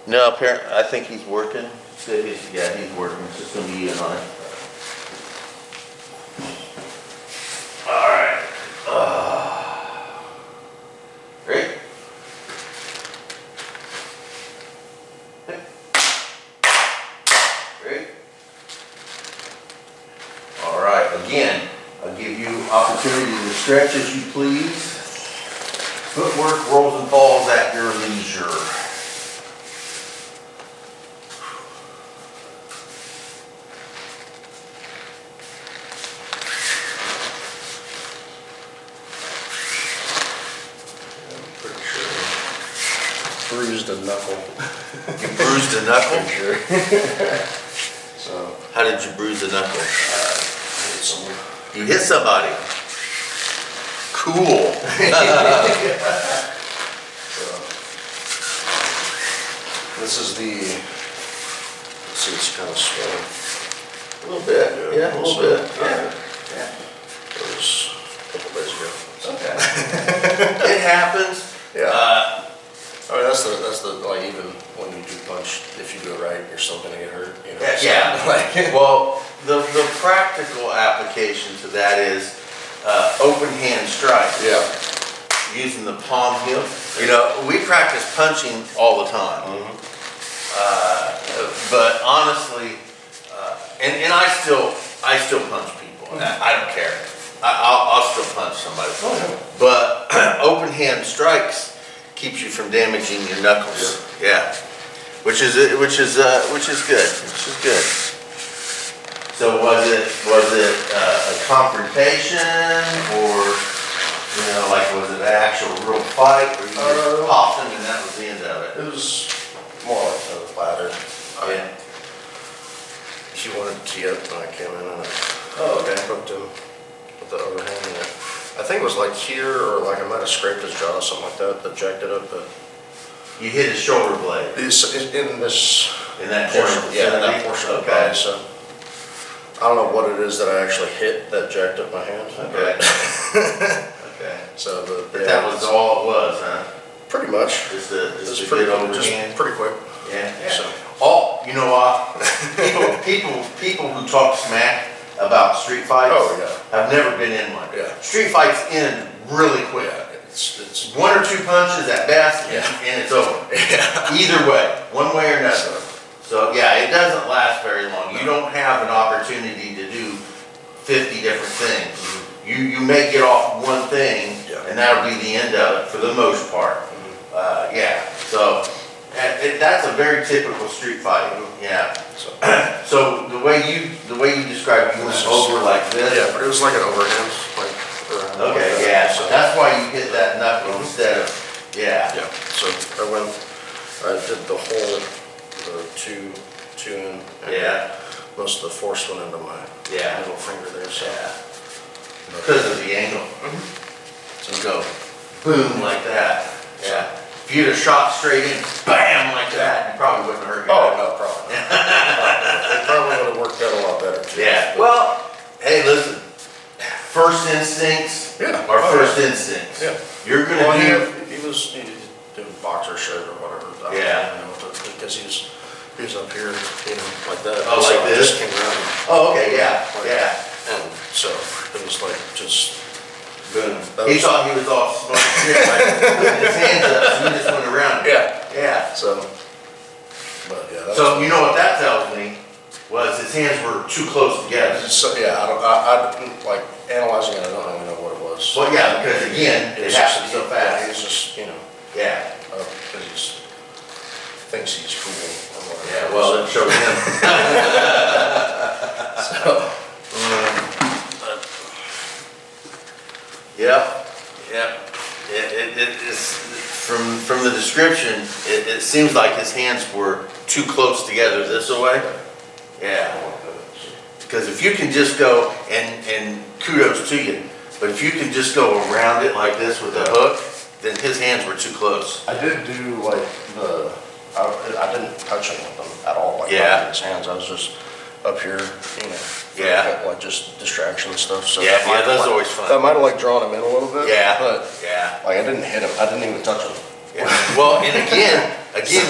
No, apparently, I think he's working. Yeah, he's working. It's just gonna be in on it. All right. Great. Great. All right. Again, I'll give you opportunity to stretch as you please. Footwork rolls and falls at your leisure. Bruised a knuckle. You bruised a knuckle? Sure. So, How did you bruise a knuckle? hit someone. You hit somebody. Cool. So, this is the, let's see, it's kind of swollen. A little bit. Yeah, a little bit. Yeah. It was a couple days ago. Okay. It happens. Yeah. I mean, that's the, like, even when you do punch, if you do it right, you're still gonna get hurt, you know? Yeah. So, like, Well, the practical application to that is open hand strike. yeah. Using the palm heel. You know, we practice punching all the time. But honestly, and I still punch people. I don't care. I'll still punch somebody. But open hand strikes keeps you from damaging your knuckles. Yeah. Which is good. Which is good. So was it a confrontation, or like was it an actual real fight, or you just popped him and that was the end of it? It was more like a ladder. Yeah. She wanted to tee up when I came in and I hooked him with the overhand. And I think it was like here, or like I might have scraped his jaw or something like that jacked it up. But You hit his shoulder blade. it's in this In that portion, portion. yeah, in that portion of the body. So I don't know what it is that I actually hit that jacked up my hand. Okay. Okay. So But that was all it was, huh? pretty much. Just It a was good just overhand. pretty quick. Yeah. So You know what? People who talk smack about street fights have never been in one. Yeah. Street fights end really quick. It's One or two punches at best, and it's over. Either way, one way or another. So yeah, it doesn't last very long. You don't have an opportunity to do 50 different things. You may get off one thing, and that'll be the end of it for the most part. Yeah. So that's a very typical street fight. Yeah. So the way you described, you went over like this. Yeah, but it was like an overhand, like around. Okay, yeah. So that's why you hit that knuckle instead of Yeah. So I did the whole, the two in. Yeah. Most of the force went into my middle finger there. So. Because of the angle. So go boom like that. Yeah. If you'd have shot straight in, bam like that, you probably wouldn't have hurt your Oh, head. no problem. It probably would have worked out a lot better too. Yeah. Well, hey, listen. First instincts are first instincts. Yeah. You're gonna Well, do. he was doing boxer shirt or whatever. I don't know, because he was up here, like that. Oh, so like I this? just came around. Oh, okay, yeah, yeah. And so it was like just Boom. He thought he was off smoking shit, like putting his hands up, so he just went around. Yeah. So, but yeah. That So you know what that tells me was his hands were too close together. So yeah, I didn't like analyzing it. I don't really know what it was. Well, yeah, because again, it happens so fast. He's just Yeah. because he thinks he's cool or whatever. Yeah. Well, it showed him. So. Yep. It's from the description. It seems like his hands were too close together this way. Yeah. Because if you can just go and kudos to you, but if you can just go around it like this with a hook, then his hands were too close. I did do like I didn't touch him with them at all. Like his hands. I was just up here, like just distraction and stuff. So yeah, that's always fun. That might have like drawn him in a little bit. Yeah, but yeah. Like I didn't hit him. I didn't even touch him. Yeah. Well, and again, again,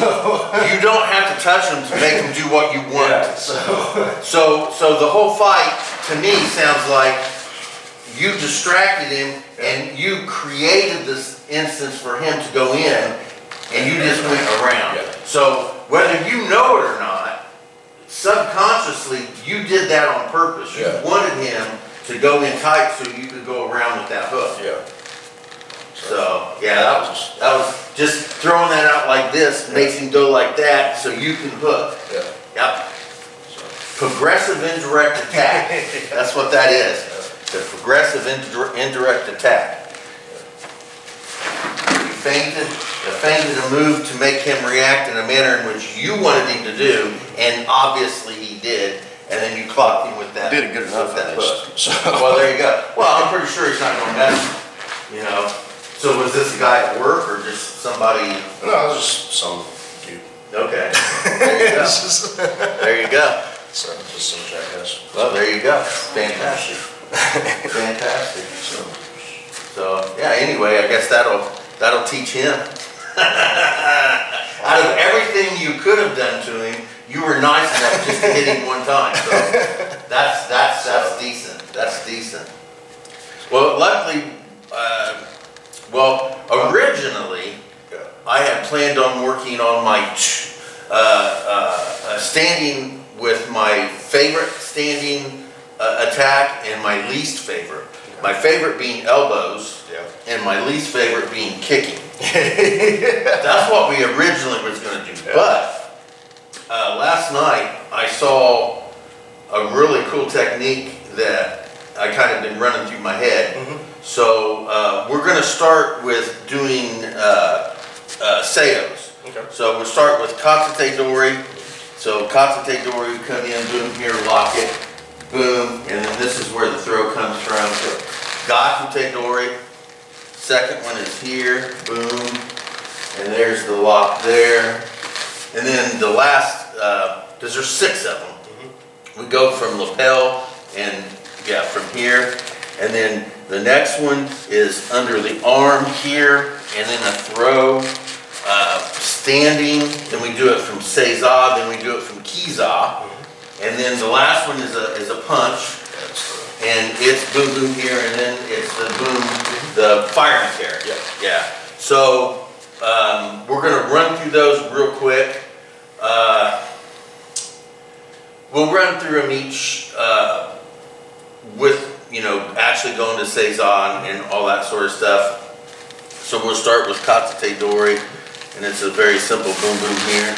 you don't have to touch them to make them do what you want. Yeah, So the whole fight, to me, sounds like you distracted him and you created this instance for him to go in and you just went around. Yeah. So whether you know it or not, subconsciously, you did that on purpose. You Yeah. wanted him to go in tight so you could go around with that hook. Yeah. So, yeah, that was just throwing that out like this, makes him go like that so you can hook. Yeah. Yep. Progressive indirect attack. That's what that is. The progressive indirect attack. You feinted a move to make him react in a manner in which you wanted him to do, and obviously he did, and then you clocked him with that. Did it good enough, with that at least. hook. So. Well, there you go. Well, I'm pretty sure he's not going to mess, you know. So was this a guy at work or just somebody? No, it was just some dude. Okay. There you go. There you go. So, just some jackass. Well, there you go. Fantastic. Fantastic. So, yeah, anyway, I guess that'll teach him. Out of everything you could have done to him, you were nice enough just to hit him one time. So that's decent. That's decent. Well, luckily, originally, I had planned on working on my standing with my favorite standing attack and my least favorite. My favorite being elbows, and my least favorite being kicking. That's what we originally was going to do. Yeah. But last night I saw a really cool technique that I kind of been running through my head. So we're going to start with doing Seos. Okay. So we'll start with Katsute Dori. So Katsute Dori, come in, boom, here, lock it, boom, and then this is where the throw comes from. Gakute Dori, second one is here, boom, and there's the lock there. And then the last, because there's 6 of them, we go from lapel and from here, and then the next one is under the arm here, and then a throw, standing, then we do it from Seiza, then we do it from Kiza, and then the last one is a punch, and it's boom boom here, and then it's the boom, the firing carry. Yeah. So we're gonna run through those real quick. We'll run through them each with, actually going to Seizan and all that sort of stuff. So we'll start with Katsute Dori, and it's a very simple boom boom here.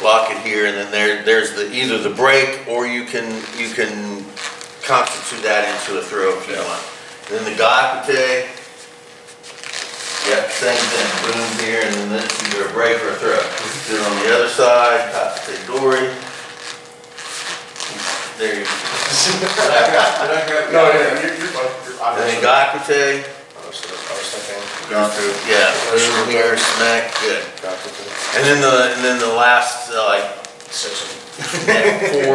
Lock it here, and then there's either the break, or you can constitute that into a throw if you want. Then the Gakute, same thing, boom here, and then that's either a break or a throw. Do it on the other side, Katsute Dori. There you go. Did I grab No, you're fine. And then Gakute. I was thinking. Boom here, smack, good. And then the last, 4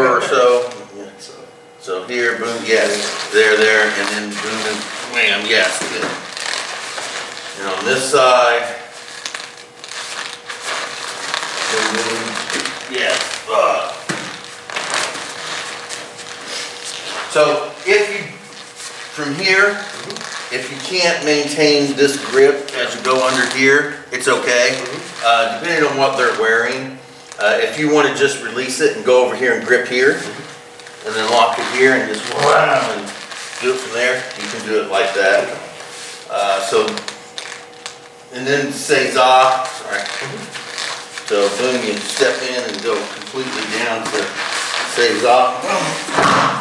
or so. So here, boom, yes, there, and then boom, and wham, yes, good. And on this side, boom, boom, yes. So from here, if you can't maintain this grip as you go under here, it's okay, depending on what they're wearing. If you want to just release it and go over here and grip here, and then lock it here and just wham, and do it from there, you can do it like that. And then Seiza, sorry. So boom, you step in and go completely down to Seiza.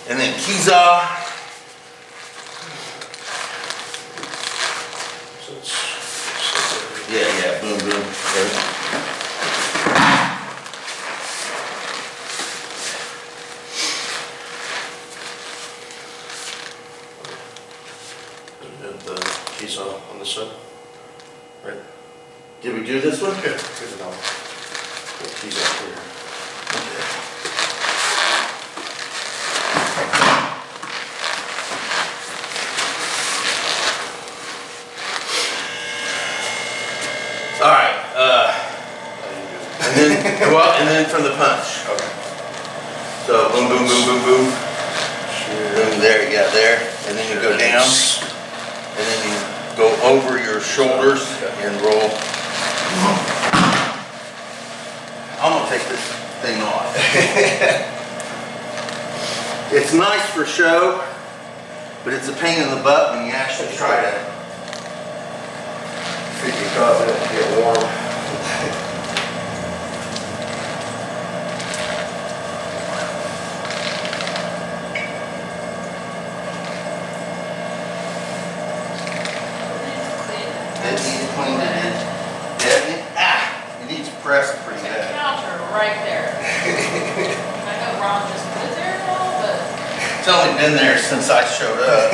And then Kiza. Yeah, boom, boom. The keys on this side, right? Did we do this one? Yeah, good enough. Well, and then from the punch. Okay. So boom, boom, boom, boom, boom. Boom, there, yeah, there. And then you go down. And then you go over your shoulders and roll. I'm gonna take this thing off. It's nice for show, but it's a pain in the butt when you actually try to Feet your confident to get warm. It needs cleaned it in. It needs pressed pretty There's a bad. counter right there. I know Ron just put it there now, but It's only been there since I showed up.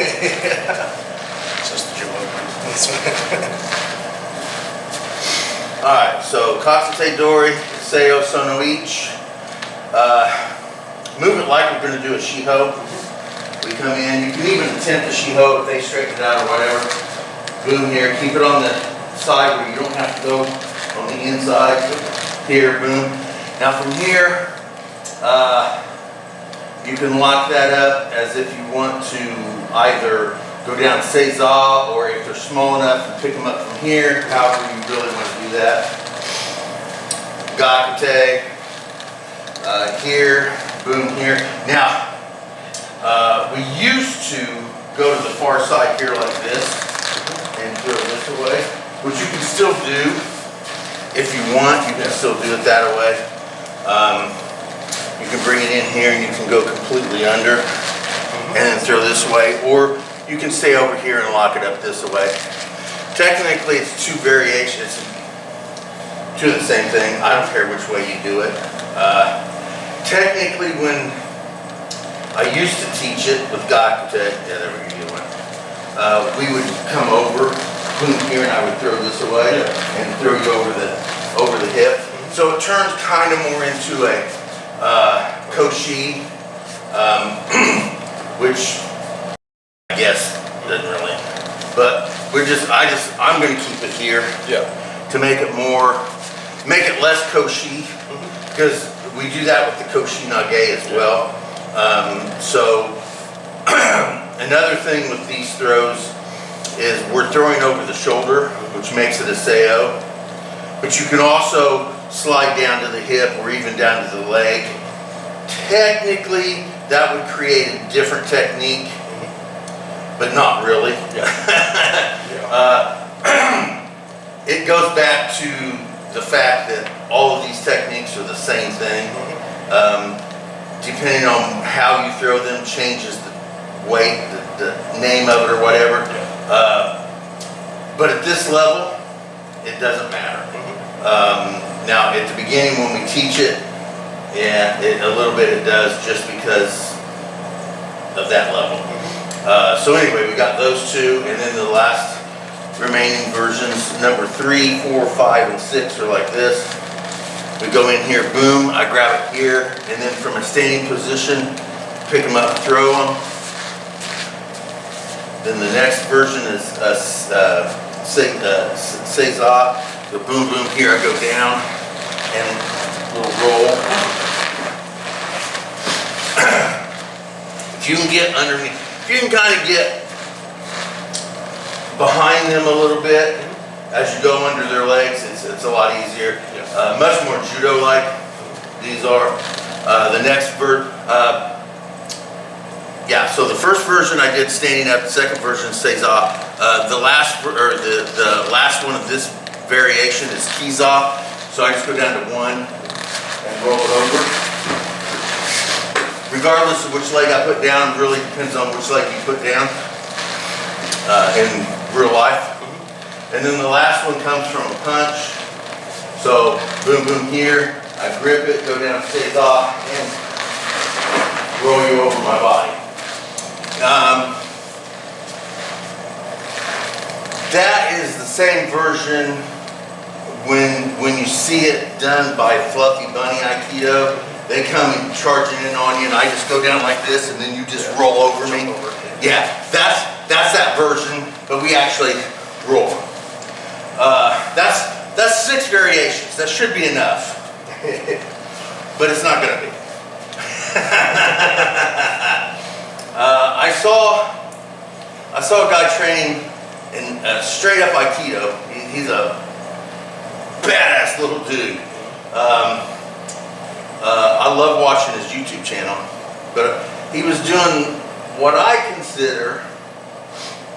Just the joke. Alright, so Katsute Dori, Seoi Nage. Move it like we're going to do a Shiho. We come in, you can even attempt a Shiho if they straighten it out or whatever. Boom here, keep it on the side where you don't have to go on the inside. Here, boom. Now from here, you can lock that up as if you want to either go down Seiza, or if they're small enough, and pick them up from here, however you really want to do that. Gakute, here, boom here. Now, we used to go to the far side here like this, and throw this away, which you can still do. If you want, you can still do it that way. You can bring it in here and you can go completely under and then throw this away, or you can stay over here and lock it up this way. Technically, it's two variations, two of the same thing. I don't care which way you do it. Technically, when I used to teach it with Gakute, yeah, there we go. We would come over, boom here, and I would throw this away and throw you over the hip. So it turns kind of more into a koshi, which I guess doesn't really. But I'm going to keep it here to make it less koshi, because we do that with the Seoi Nage as well. Another thing with these throws is we're throwing over the shoulder, which makes it a Seoi. But you can also slide down to the hip or even down to the leg. Technically, that would create a different technique, but not really. It goes back to the fact that all of these techniques are the same thing. Depending on how you throw them changes the weight, the name of it or whatever. But at this level, it doesn't matter. Now at the beginning when we teach it, a little bit it does, just because of that level. So anyway, we got those two, and then the last remaining versions, number 3, 4, 5, and 6 are like this. We go in here, boom, I grab it here, and then from a standing position, pick them up, throw them. Then the next version is Seiza. So boom, boom, here I go down, and a little roll. If you can get underneath, if you can kind of get behind them a little bit as you go under their legs, it's a lot easier. Much more judo-like these are. The next so the first version I did standing up, the second version Seiza. The last one of this variation is Kiza. So I just go down to 1 and roll it over. Regardless of which leg I put down, really depends on which leg you put down in real life. And then the last one comes from a punch. So boom, boom here, I grip it, go down, Seiza, and roll you over my body. That is the same version when you see it done by Fluffy Bunny Aikido. They come charging in on you, and I just go down like this, and then you just roll over me. Yeah, that's that version, but we actually roll. That's 6 variations. That should be enough. But it's not gonna be. I saw a guy training in straight up Aikido. He's a badass little dude. I love watching his YouTube channel, but he was doing what I consider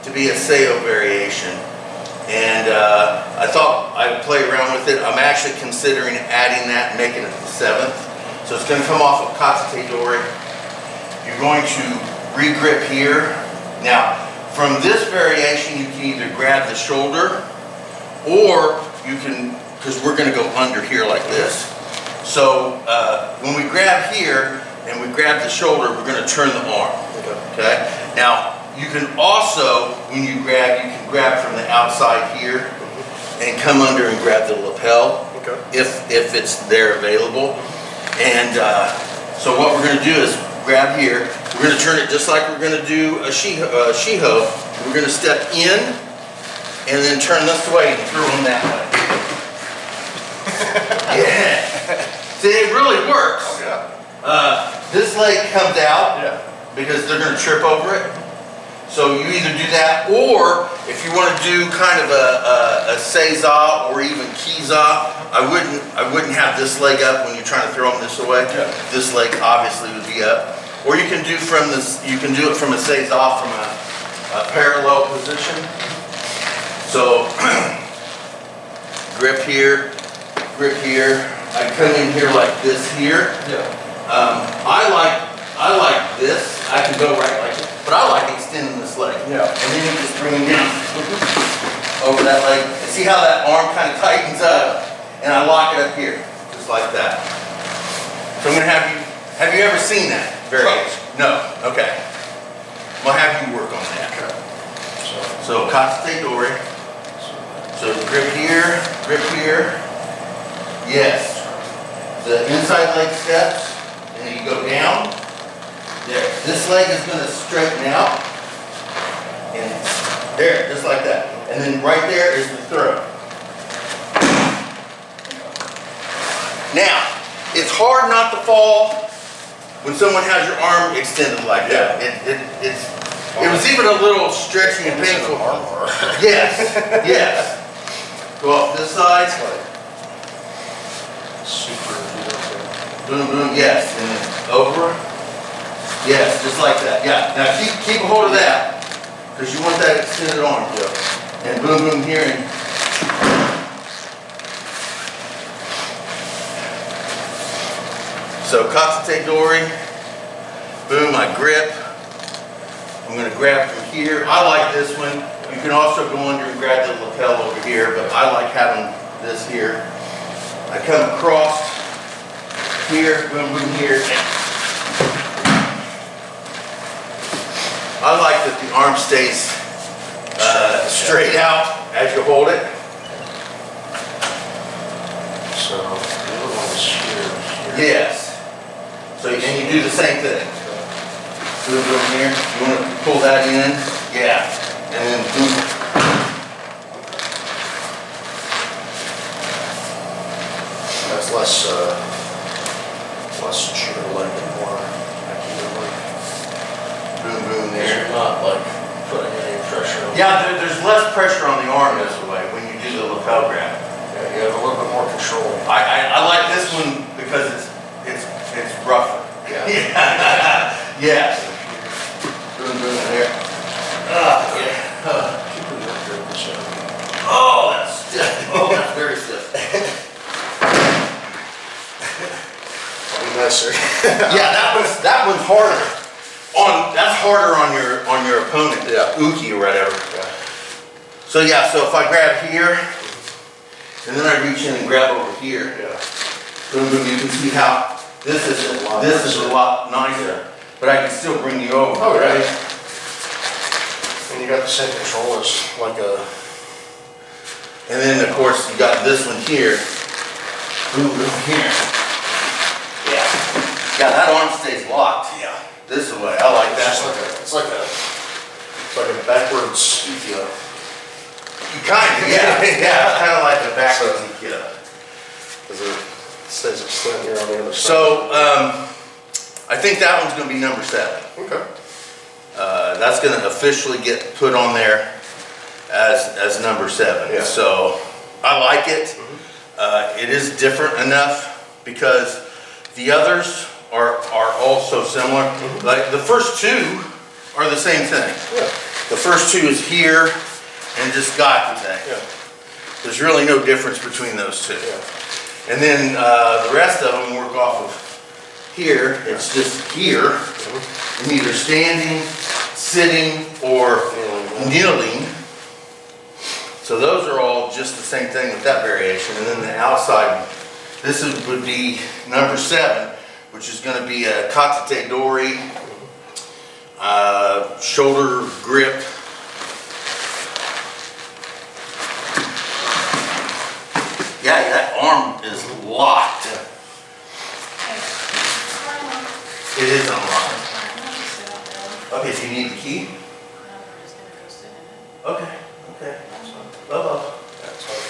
to be a Seoi variation. And I thought I'd play around with it. I'm actually considering adding that and making it the 7th. So it's gonna come off of Katsute Dori. You're going to re-grip here. Now, from this variation, you can either grab the shoulder, or you can, because we're gonna go under here like this. So when we grab here and we grab the shoulder, we're gonna turn the arm, okay? Now, you can also, when you can grab from the outside here and come under and grab the lapel, if it's there available. And so what we're gonna do is grab here, we're gonna turn it just like we're gonna do a shiho. We're gonna step in and then turn this way and throw them that way. Yeah. See, it really works. Oh, yeah. This leg comes out Yeah. because they're gonna trip over it. So you either do that, or if you want to do kind of a seiza or even kiza, I wouldn't have this leg up when you're trying to throw them this way. Yeah. This leg obviously would be up. Or you can do from this. You can do it from a seiza from a parallel position. So grip here, grip here. I come in here like this here. Yeah. I like this. I can go right like this, but I like extending this leg. Yeah. And then you just bring him down over that leg. And see how that arm kind of tightens up? And I lock it up here, just like that. So I'm gonna have you ever seen that variation? No, okay. I'm gonna have you work on that. So Katsute Dori. So grip here, yes. The inside leg steps, and then you go down. There. This leg is going to straighten out. And there, just like that. And then right there is the throw. Now, it's hard not to fall when someone has your arm extended like that. It was even a little stretchy and painful. Yes, yes. Go off this side. Super. Boom, boom, yes. And then over. Yes, just like that. Yeah. Now keep a hold of that, because you want that extended arm. Yeah. And boom, boom here. And so Katsute Dori. Boom, I grip. I'm going to grab from here. I like this one. You can also go under and grab the lapel over here, but I like having this here. I come across here, boom, boom here. I like that the arm stays straight out as you hold it. So the other one is here. Yes. So and you do the same thing. Boom, boom here. You want to pull that in? Yeah. And then boom. That's less shooter leg and more Aikido leg. Boom, boom there. You're not like putting any pressure on. Yeah, there's less pressure on the arm this way when you do the lapel grab. Yeah, you have a little bit more control. I like this one because it's rougher. Yeah. Yes. Boom, boom there. Yeah. Keep it up there, Michelle. Oh, that's stiff. Oh, that's very stiff. Be nicer. Yeah, that one's harder. That's harder on your opponent. Yeah. Uki or whatever. Yeah. So yeah, so if I grab here, and then I reach in and grab over here. Yeah. Boom, boom. You can see how this is a lot nicer, but I can still bring you over. Oh, yeah. Right? And you got the same control as like a. And then of course you got this one here. Boom, boom here. Yeah. Yeah, that arm stays locked. Yeah. This way. I like that one. It's like a backwards Ethiopia. Kind of, yeah. Yeah, kind of like the backwards Ikea. Says it's sitting here on the other side. So, I think that one's gonna be number 7. Okay. That's gonna officially get put on there as number 7. Yeah. So, I like it. It is different enough because the others are also similar. Like the first 2 are the same thing. Yeah. The first 2 is here and just got the thing. Yeah. There's really no difference between those 2. Yeah. And then the rest of them work off of here. It's just here, and either standing, sitting, or kneeling. So those are all just the same thing with that variation. And then the outside, would be number 7, which is going to be a katate dori, shoulder grip. Yeah, that arm is locked. Hey, Brian, It is unlocked. Brian, why don't you sit out there? Okay, do you need the key? No, we're just gonna go sit in it. Okay, okay. Bye-bye. That's like,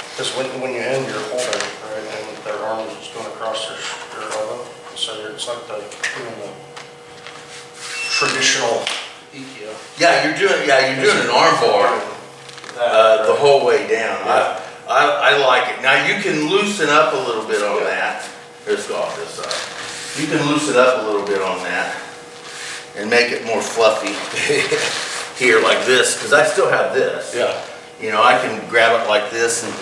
because when you end, you're holding, right, and their arm is just going across their elbow. So it's like doing the traditional EQ. Yeah, you're doing an arm bar the whole way down. Yeah. I like it. Now you can loosen up a little bit on that. Let's go off this side. You can loosen up a little bit on that and make it more fluffy here like this, because I still have this. Yeah. You know, I can grab it like this and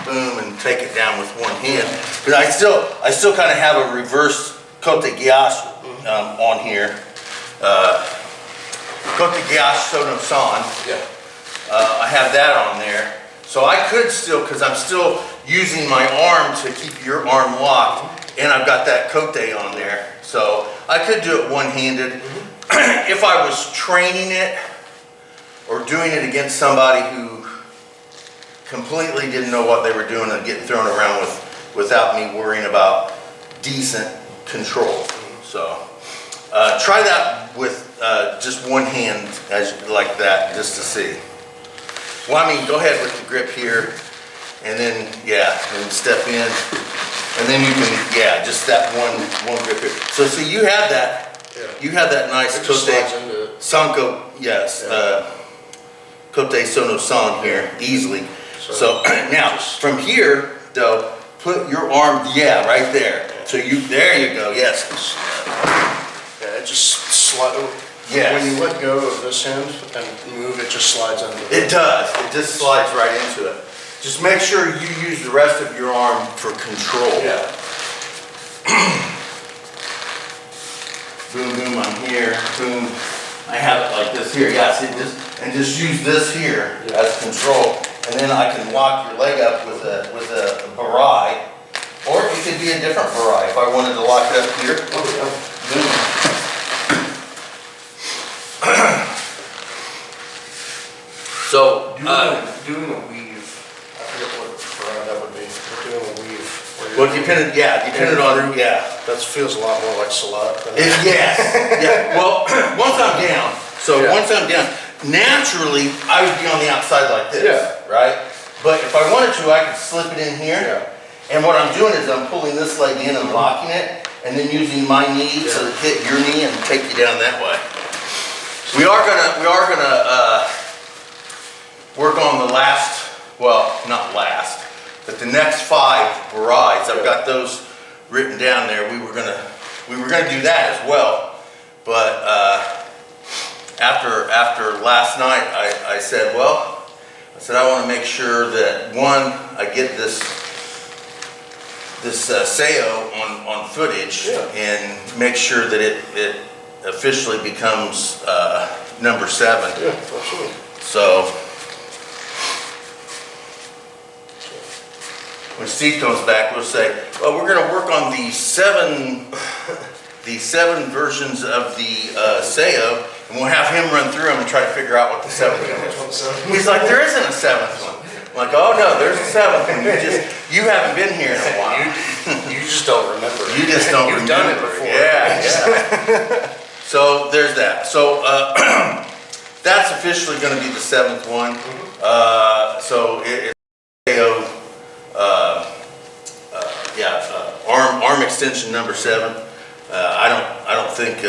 boom and take it down with one hand. But I still kind of have a reverse kote gyash on here. Kote gyash sono san. Yeah. I have that on there. So I could still, because I'm still using my arm to keep your arm locked, and I've got that kote on there. So I could do it one-handed. If I was training it or doing it against somebody who completely didn't know what they were doing and getting thrown around without me worrying about decent control. So try that with just one hand like that, just to see. Well, I mean, go ahead with the grip here, and then, and step in, and then you can, just that one grip here. So see, you have that, you have that nice It just slides into it. Sanko, yes, kote sono san here, easily. So now, from here, though, put your arm, right there. So there you go, yes. Yeah, it just slides. Yes. When you let go of this end and move, it just slides into it. It does, it just slides right into it. Just make sure you use the rest of your arm for control. Yeah. Boom, boom, I'm here, boom. I have it like this here, see, just use this here as control. And then I can lock your leg up with a barai, or it could be a different barai. If I wanted to lock it up here, boom. So, doing a weave, I forget what variety that would be. We're doing a weave. well, depending on, That feels a lot more like salat than. Yes, well, once I'm down, naturally, I would be on the outside like this, right? But if I wanted to, I could slip it in here. And what I'm doing is I'm pulling this leg in and locking it, and then using my knee to hit your knee and take you down that way. We are gonna work on the last, well, not last, but the next 5 Barais. I've got those written down there. We were gonna do that as well, but after last night, I said, I want to make sure that one, I get this Seoi on footage and make sure that it officially becomes number 7. Yeah, absolutely. So when Steve comes back, we'll say, well, we're going to work on the 7 versions of the Seoi, and we'll have him run through them and try to figure out what the 7th one is. He's like, there isn't a 7th one. I'm like, oh no, there's a 7th one. You haven't been here in a while. You just don't remember. You just don't remember. You've done it before. Yeah. So there's that. So that's officially going to be the 7th one. So it's Seoi arm extension number 7. I don't think,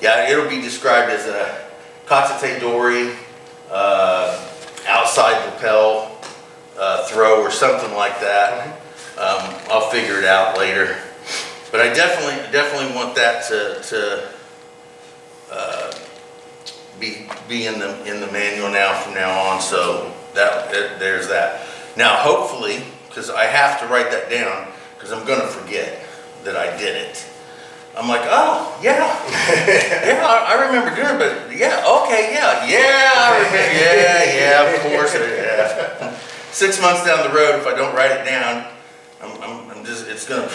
yeah, it'll be described as a Katsute Dori, outside lapel throw or something like that. I'll figure it out later. But I definitely want that to be in the manual now from now on. So there's that. Now hopefully, because I have to write that down because I'm going to forget that I did it. I'm like, oh yeah, yeah, I remember doing it, but yeah, okay, yeah, I remember, yeah, of course, yeah. 6 months down the road, if I don't write it down, I'm just, it's gonna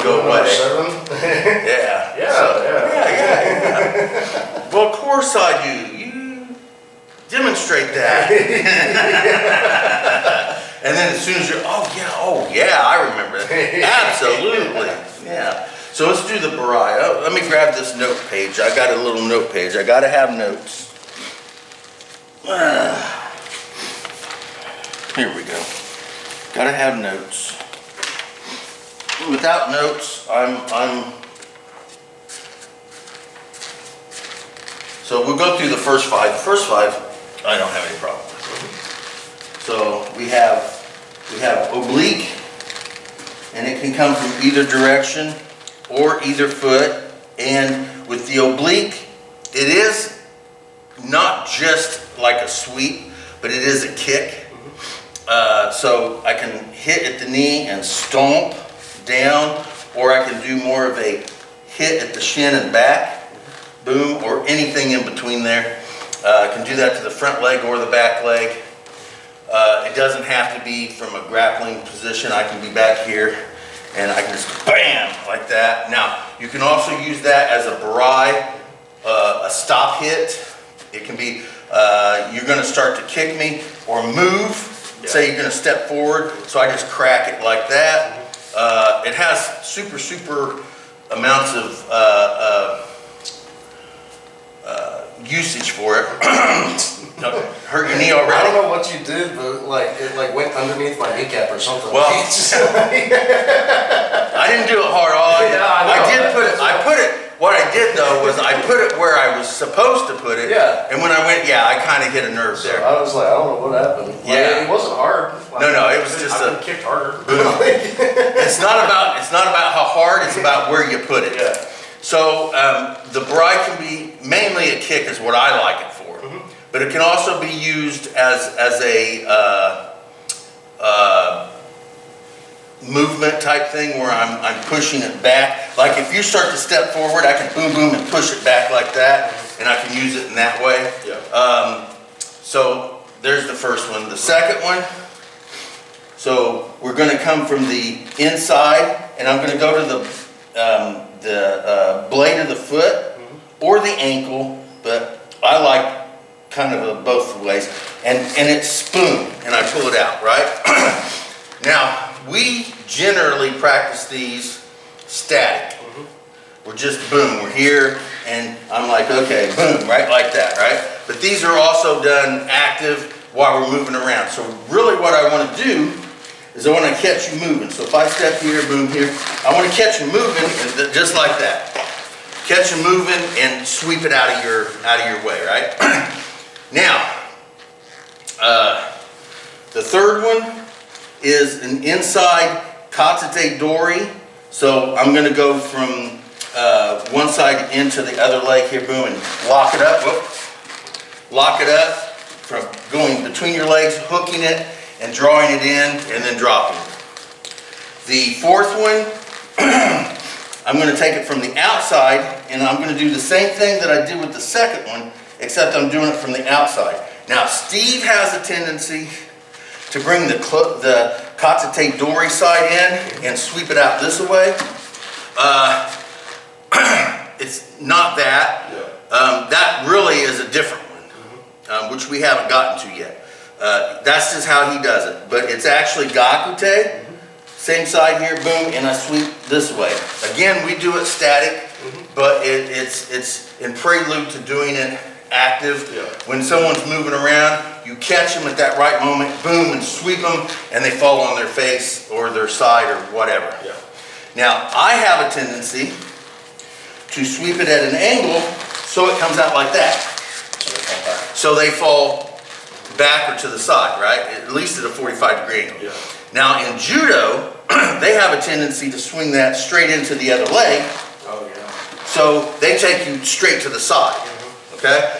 go away. 7? Yeah. Yeah, So, yeah. Well, of course I do. You demonstrate that. And then as soon as you're, oh yeah, I remember that. Absolutely, yeah. So let's do the Barai. Oh, let me grab this note page. I got a little note page. I gotta have notes. Here we go. Gotta have notes. Without notes, so we'll go through the first 5. The first 5, I don't have any problem with. So we have oblique, and it can come from either direction or either foot. And with the oblique, it is not just like a sweep, but it is a kick. So I can hit at the knee and stomp down, or I can do more of a hit at the shin and back, boom, or anything in between there. I can do that to the front leg or the back leg. It doesn't have to be from a grappling position. I can be back here and I can just bam, like that. Now, you can also use that as a Barai, a stop hit. It can be, you're gonna start to kick me or move. Yeah. Say you're gonna step forward, so I just crack it like that. It has super amounts of usage for it. Hurt your knee already? I don't know what you did, but it went underneath my kneecap or something. Well, I didn't do it hard on. Yeah, I put it. What I did though was I put it where I was supposed to put it. Yeah. And when I went, I kind of hit a nerve there. I was like, I don't know what happened. Yeah. It wasn't hard. No, it was just I've been kicked harder. It's not about how hard. It's about where you put it. Yeah. So the Barai can be mainly a kick, is what I like it for. Mm-hmm. But it can also be used as a movement type thing where I'm pushing it back. Like if you start to step forward, I can boom and push it back like that, and I can use it in that way. Yeah. So there's the first one. The second one, so we're going to come from the inside, and I'm going to go to the blade of the foot or the ankle, but I like kind of both ways, and it's spoon, and I pull it out, right? Now, we generally practice these static. We're just boom, we're here, and I'm like, okay, boom, right, like that, right? But these are also done active while we're moving around. So really what I want to do is I want to catch you moving. So if I step here, boom here, I want to catch you moving, and just like that. Catch you moving and sweep it out of your way, right? Now, the third one is an inside Katsute Dori. So I'm going to go from one side into the other leg here, boom, and lock it up. Whoop. Lock it up from going between your legs, hooking it, and drawing it in, and then dropping it. The fourth one, I'm going to take it from the outside, and I'm going to do the same thing that I did with the second one, except I'm doing it from the outside. Now, Steve has a tendency to bring the Katsute Dori side in and sweep it out this way. It's not that. That really is a different one, which we haven't gotten to yet. That's just how he does it. But it's actually Gakute. Same side here, boom, and I sweep this way. Again, we do it static, but it's in prelude to doing it active. Yeah. When someone's moving around, you catch them at that right moment, boom, and sweep them, and they fall on their face or their side or whatever. Yeah. Now, I have a tendency to sweep it at an angle so it comes out like that. So they fall back or to the side, right? At least at a 45-degree angle. Yeah. Now, in judo, they have a tendency to swing that straight into the other leg. Oh, yeah. So they take you straight to the side, okay?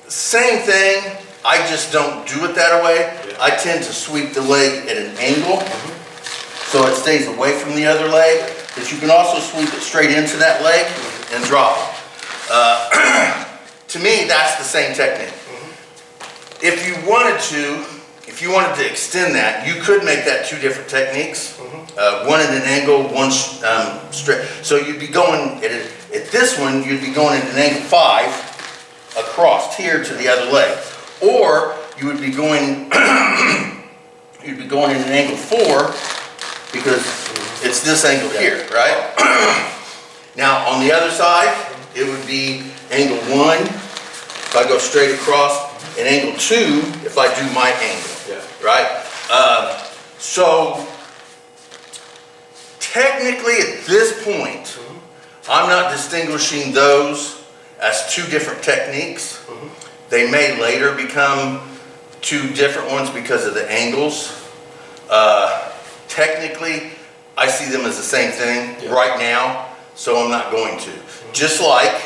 Same thing, I just don't do it that way. Yeah. I tend to sweep the leg at an angle, so it stays away from the other leg, but you can also sweep it straight into that leg and drop it. To me, that's the same technique. If you wanted to extend that, you could make that two different techniques. One at an angle, one straight. So you'd be going, at this one, you'd be going at an angle 5 across here to the other leg. Or you would be going, you'd be going at an angle 4 because it's this angle here, right? Now, on the other side, it would be angle 1 if I go straight across, and angle 2 if I do my angle, right? So, technically at this point, I'm not distinguishing those as two different techniques. They may later become two different ones because of the angles. Technically, I see them as the same thing right now, so I'm not going to. Just like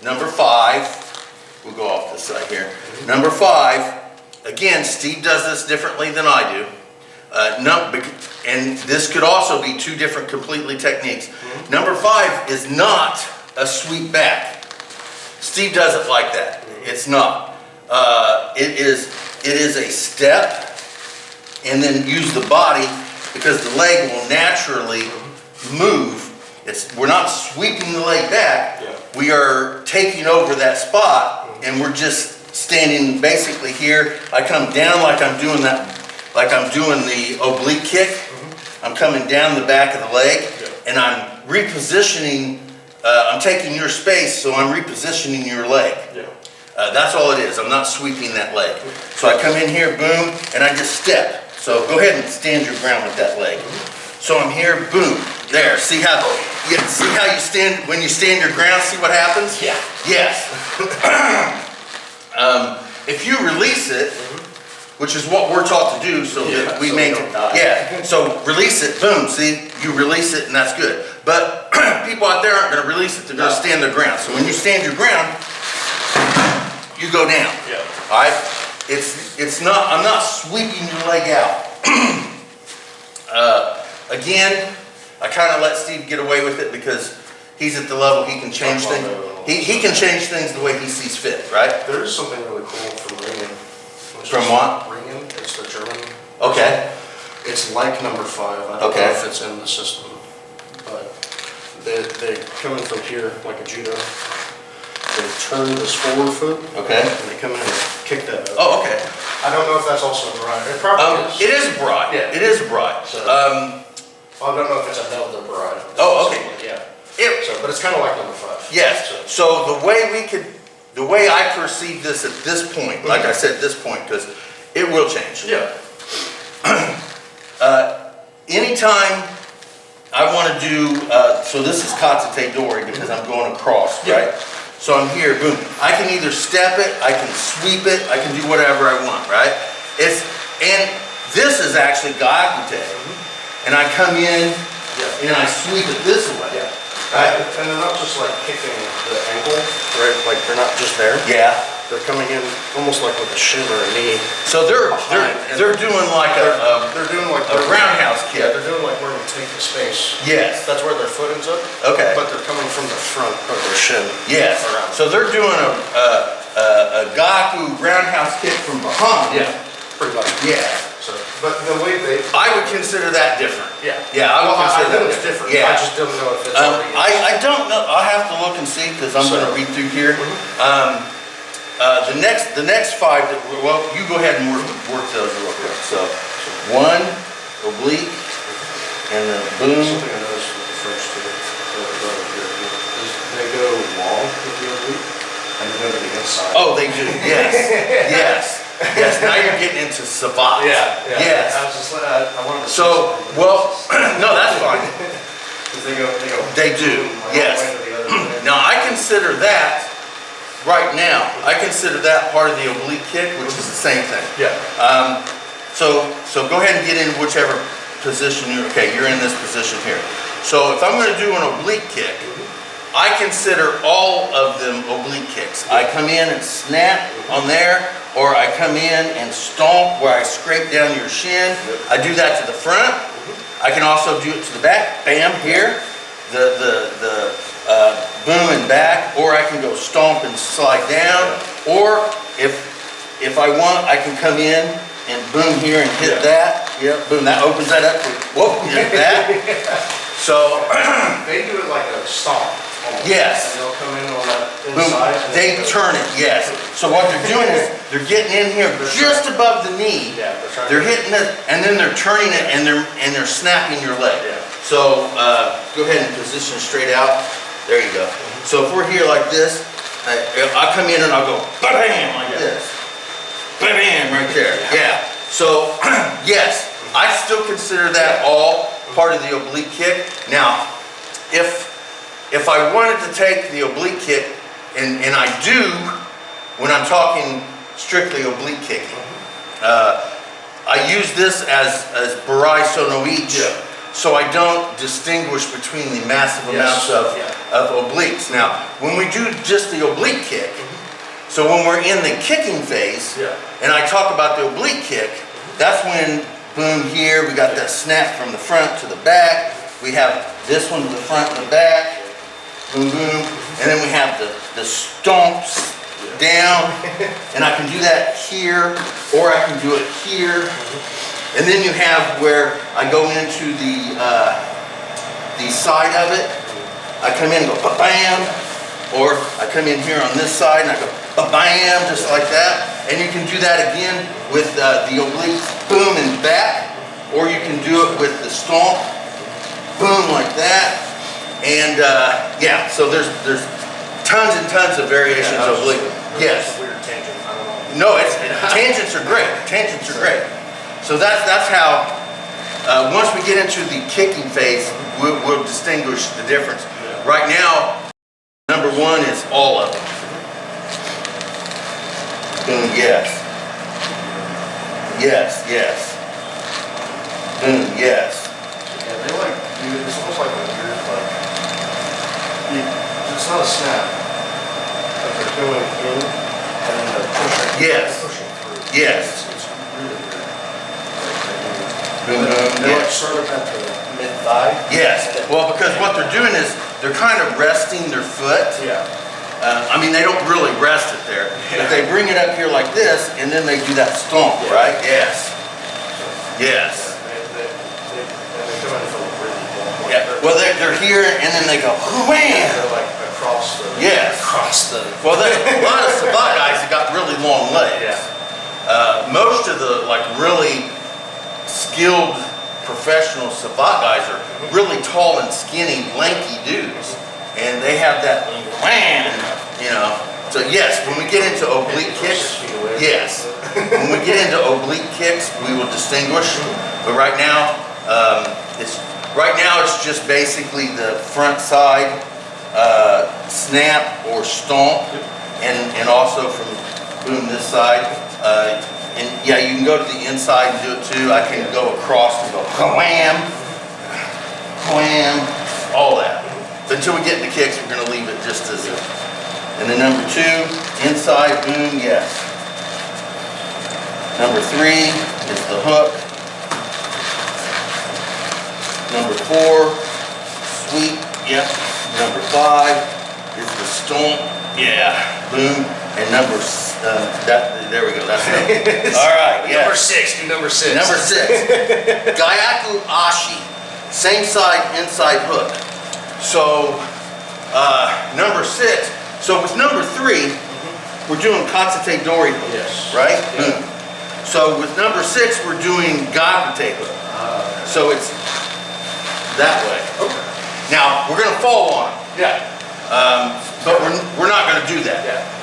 number 5, we'll go off this side here. Number 5, again, Steve does this differently than I do. And this could also be two different completely techniques. Number 5 is not a sweep back. Steve does it like that. It's not. It is a step and then use the body because the leg will naturally move. We're not sweeping the leg back. We are taking over that spot and we're just standing basically here. I come down like I'm doing that. Like I'm doing the oblique kick, I'm coming down the back of the leg, and I'm repositioning, I'm taking your space, so I'm repositioning your leg. That's all it is, I'm not sweeping that leg. So I come in here, boom, and I just step. So go ahead and stand your ground with that leg. So I'm here, boom, there. See how you stand, when you stand your ground, see what happens? Yeah. Yes. If you release it, which is what we're taught to do, so that we maintain. So release it, boom, see, you release it and that's good. But people out there aren't gonna release it, they're gonna stand their ground. So when you stand your ground, you go down. All right? It's not, I'm not sweeping your leg out. Again, I kind of let Steve get away with it because he's at the level he can change things. He can change things the way he sees fit, right? There is something really cool from ringing. From what? Ringing, it's the German. Okay. It's like number 5. I don't know if it's in the system, but they come in from here like a judo. They turn this forward foot. Okay. And they come in and kick that up. Oh, okay. I don't know if that's also a Barai. It probably is. It is a Barai. Yeah. It is a Barai. So, I don't know if it's another Barai. Oh, okay. But it's kind of like number 5. Yes. So the way I perceive this at this point, like I said, at this point, because it will change. Anytime I want to do, so this is Katsute Dori because I'm going across, right? So I'm here, boom. I can either step it, I can sweep it, I can do whatever I want, right? And this is actually Gakute. And I come in and I sweep it this way. Right. And they're not just like kicking the ankle, right? Like they're not just there. They're coming in almost like with a shin or a knee. So they're doing like they're doing like a roundhouse kick. Yeah, they're doing like where we take the space. Yes. That's where their foot ends up. Okay. But they're coming from the front of their shin. Yes. Around. So they're doing a Gaku roundhouse kick from behind. Pretty much. So, but the way I would consider that different. Yeah, I would consider that it's different. Yeah. I just don't know if it's already. I don't know. I'll have to look and see because I'm going to read through here. The next 5 that well, you go ahead and work those real quick. So 1 oblique and the boom. Something I noticed with the first two is they go long with the oblique and they go to the inside. Oh, they do. Yes. Yes, now you're getting into savate. Yes. I was just I wanted to no, that's fine. because They go. They do, like, yes. all the way to the other end. Now, I consider that, right now, I consider that part of the oblique kick, which is the same thing. Yeah. So go ahead and get in whichever position you're in this position here. So if I'm gonna do an oblique kick, I consider all of them oblique kicks. I come in and snap on there, or I come in and stomp where I scrape down your shin. I do that to the front. I can also do it to the back, bam, here, the boom and back, or I can go stomp and slide down, or if I want, I can come in and boom here and hit that. Yep, boom, that opens that up, whoa, hit that. So, They do it like a stomp. almost. Yes. And they'll come in on that boom, inside. and they go- turn it, yes. So what they're doing is, they're getting in here just above the knee. Yeah, they're trying. They're hitting it, and then they're turning it, and they're snapping your leg. Yeah. So, go ahead and position straight out. There you go. So if we're here like this, I come in and I'll go bam like this. Bam right there. Yeah. So yes, I still consider that all part of the oblique kick. Now, if I wanted to take the oblique kick, and I do when I'm talking strictly oblique kicking, I use this as Barai so no each. Yeah. So I don't distinguish between the massive amounts of obliques. Now, when we do just the oblique kick, so when we're in the kicking phase, Yeah. and I talk about the oblique kick, that's when, boom, here, we got that snap from the front to the back. We have this one to the front and the back, boom, boom. And then we have the stomps down, and I can do that here, or I can do it here. And then you have where I go into the side of it. I come in and go ba-bam, or I come in here on this side and I go ba-bam, just like that. And you can do that again with the oblique boom and back, or you can do it with the stomp, boom like that. And yeah, so there's tons and tons of variations of oblique. Yes. Weird tangent. I don't know. No, tangents are great. Tangents are great. So that's how, once we get into the kicking phase, we'll distinguish the difference. Yeah. Right now, number one is all of them. Boom, yes. Yes, yes. Boom, yes. Yeah, they like, dude, it's almost like a weird, like, it's not a snap, but they're going in and then they're pushing. Yes. Pushing through. Yes. It's really weird. Boom, boom, They like yes. sort of at the mid-thigh. Yes. Well, because what they're doing is they're kind of resting their foot. Yeah. I mean, they don't really rest it there, Yeah. but they bring it up here like this, and then they do that stomp, Yeah. right? Yes. Yes. They come in from a really long way. Yeah. Well, they're here, and then they go, wham! They're like across the. Yes. Across the. Well, there's a lot of Sabat guys that got really long legs. Most of the like really skilled professional Sabat guys are really tall and skinny, lanky dudes, and they have that wham, you know. So yes, when we get into oblique kicks, yes, when we get into oblique kicks, we will distinguish. But right now, it's just basically the front side snap or stomp, and also from boom this side. And yeah, you can go to the inside and do it too. I can go across and go wham, wham, all that. But until we get into kicks, we're going to leave it just as is. And then number two, inside boom, yes. Number three is the hook. Number four, sweep, yep. Number five is the stomp, yeah, boom. And there we go, that's it. All right, yeah. Number 6, do number 6. Number 6, Gyaku Ashi, same side, inside hook. So, number 6, so with number 3, we're doing Katsute Dori hook, Yes. right? Yeah. Boom. So with number 6, we're doing Gakute hook. So it's that way. Okay. Now, we're gonna fall on it, Yeah. but we're not gonna do that. Yeah.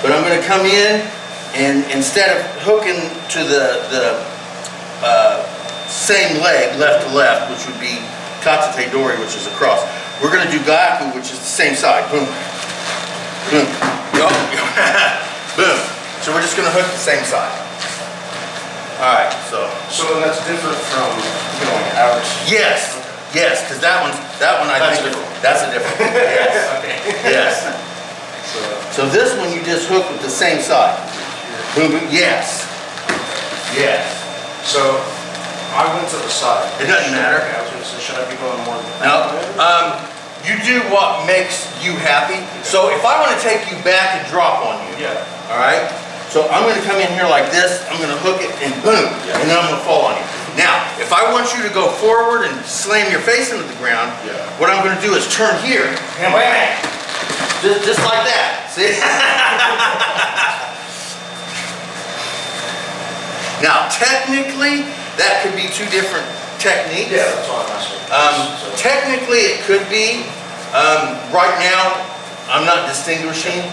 But I'm gonna come in, and instead of hooking to the same leg, left to left, which would be katate dori, which is across. We're gonna do gaku, which is the same side. Boom, boom, boom. So we're just gonna hook the same side. All right, so. So then that's different from going out. Yes, yes, because that one I That's think. a different one. That's a different one, yes, Okay. yes. So, So this one you just hook with the same side. Boom, boom, yes, yes. so I went to the side. It doesn't matter. Okay, I was gonna say, should I be going more than No, that? you do what makes you happy. So if I want to take you back and drop on you, Yeah. all right? So I'm going to come in here like this, I'm going to hook it and boom, Yeah. and then I'm going to fall on you. Now, if I want you to go forward and slam your face into the ground, Yeah. what I'm going to do is turn here and bam, just like that. See? Now, technically, that could be two different techniques. Yeah, that's all I'm asking. So- Technically, it could be. Right now, I'm not distinguishing.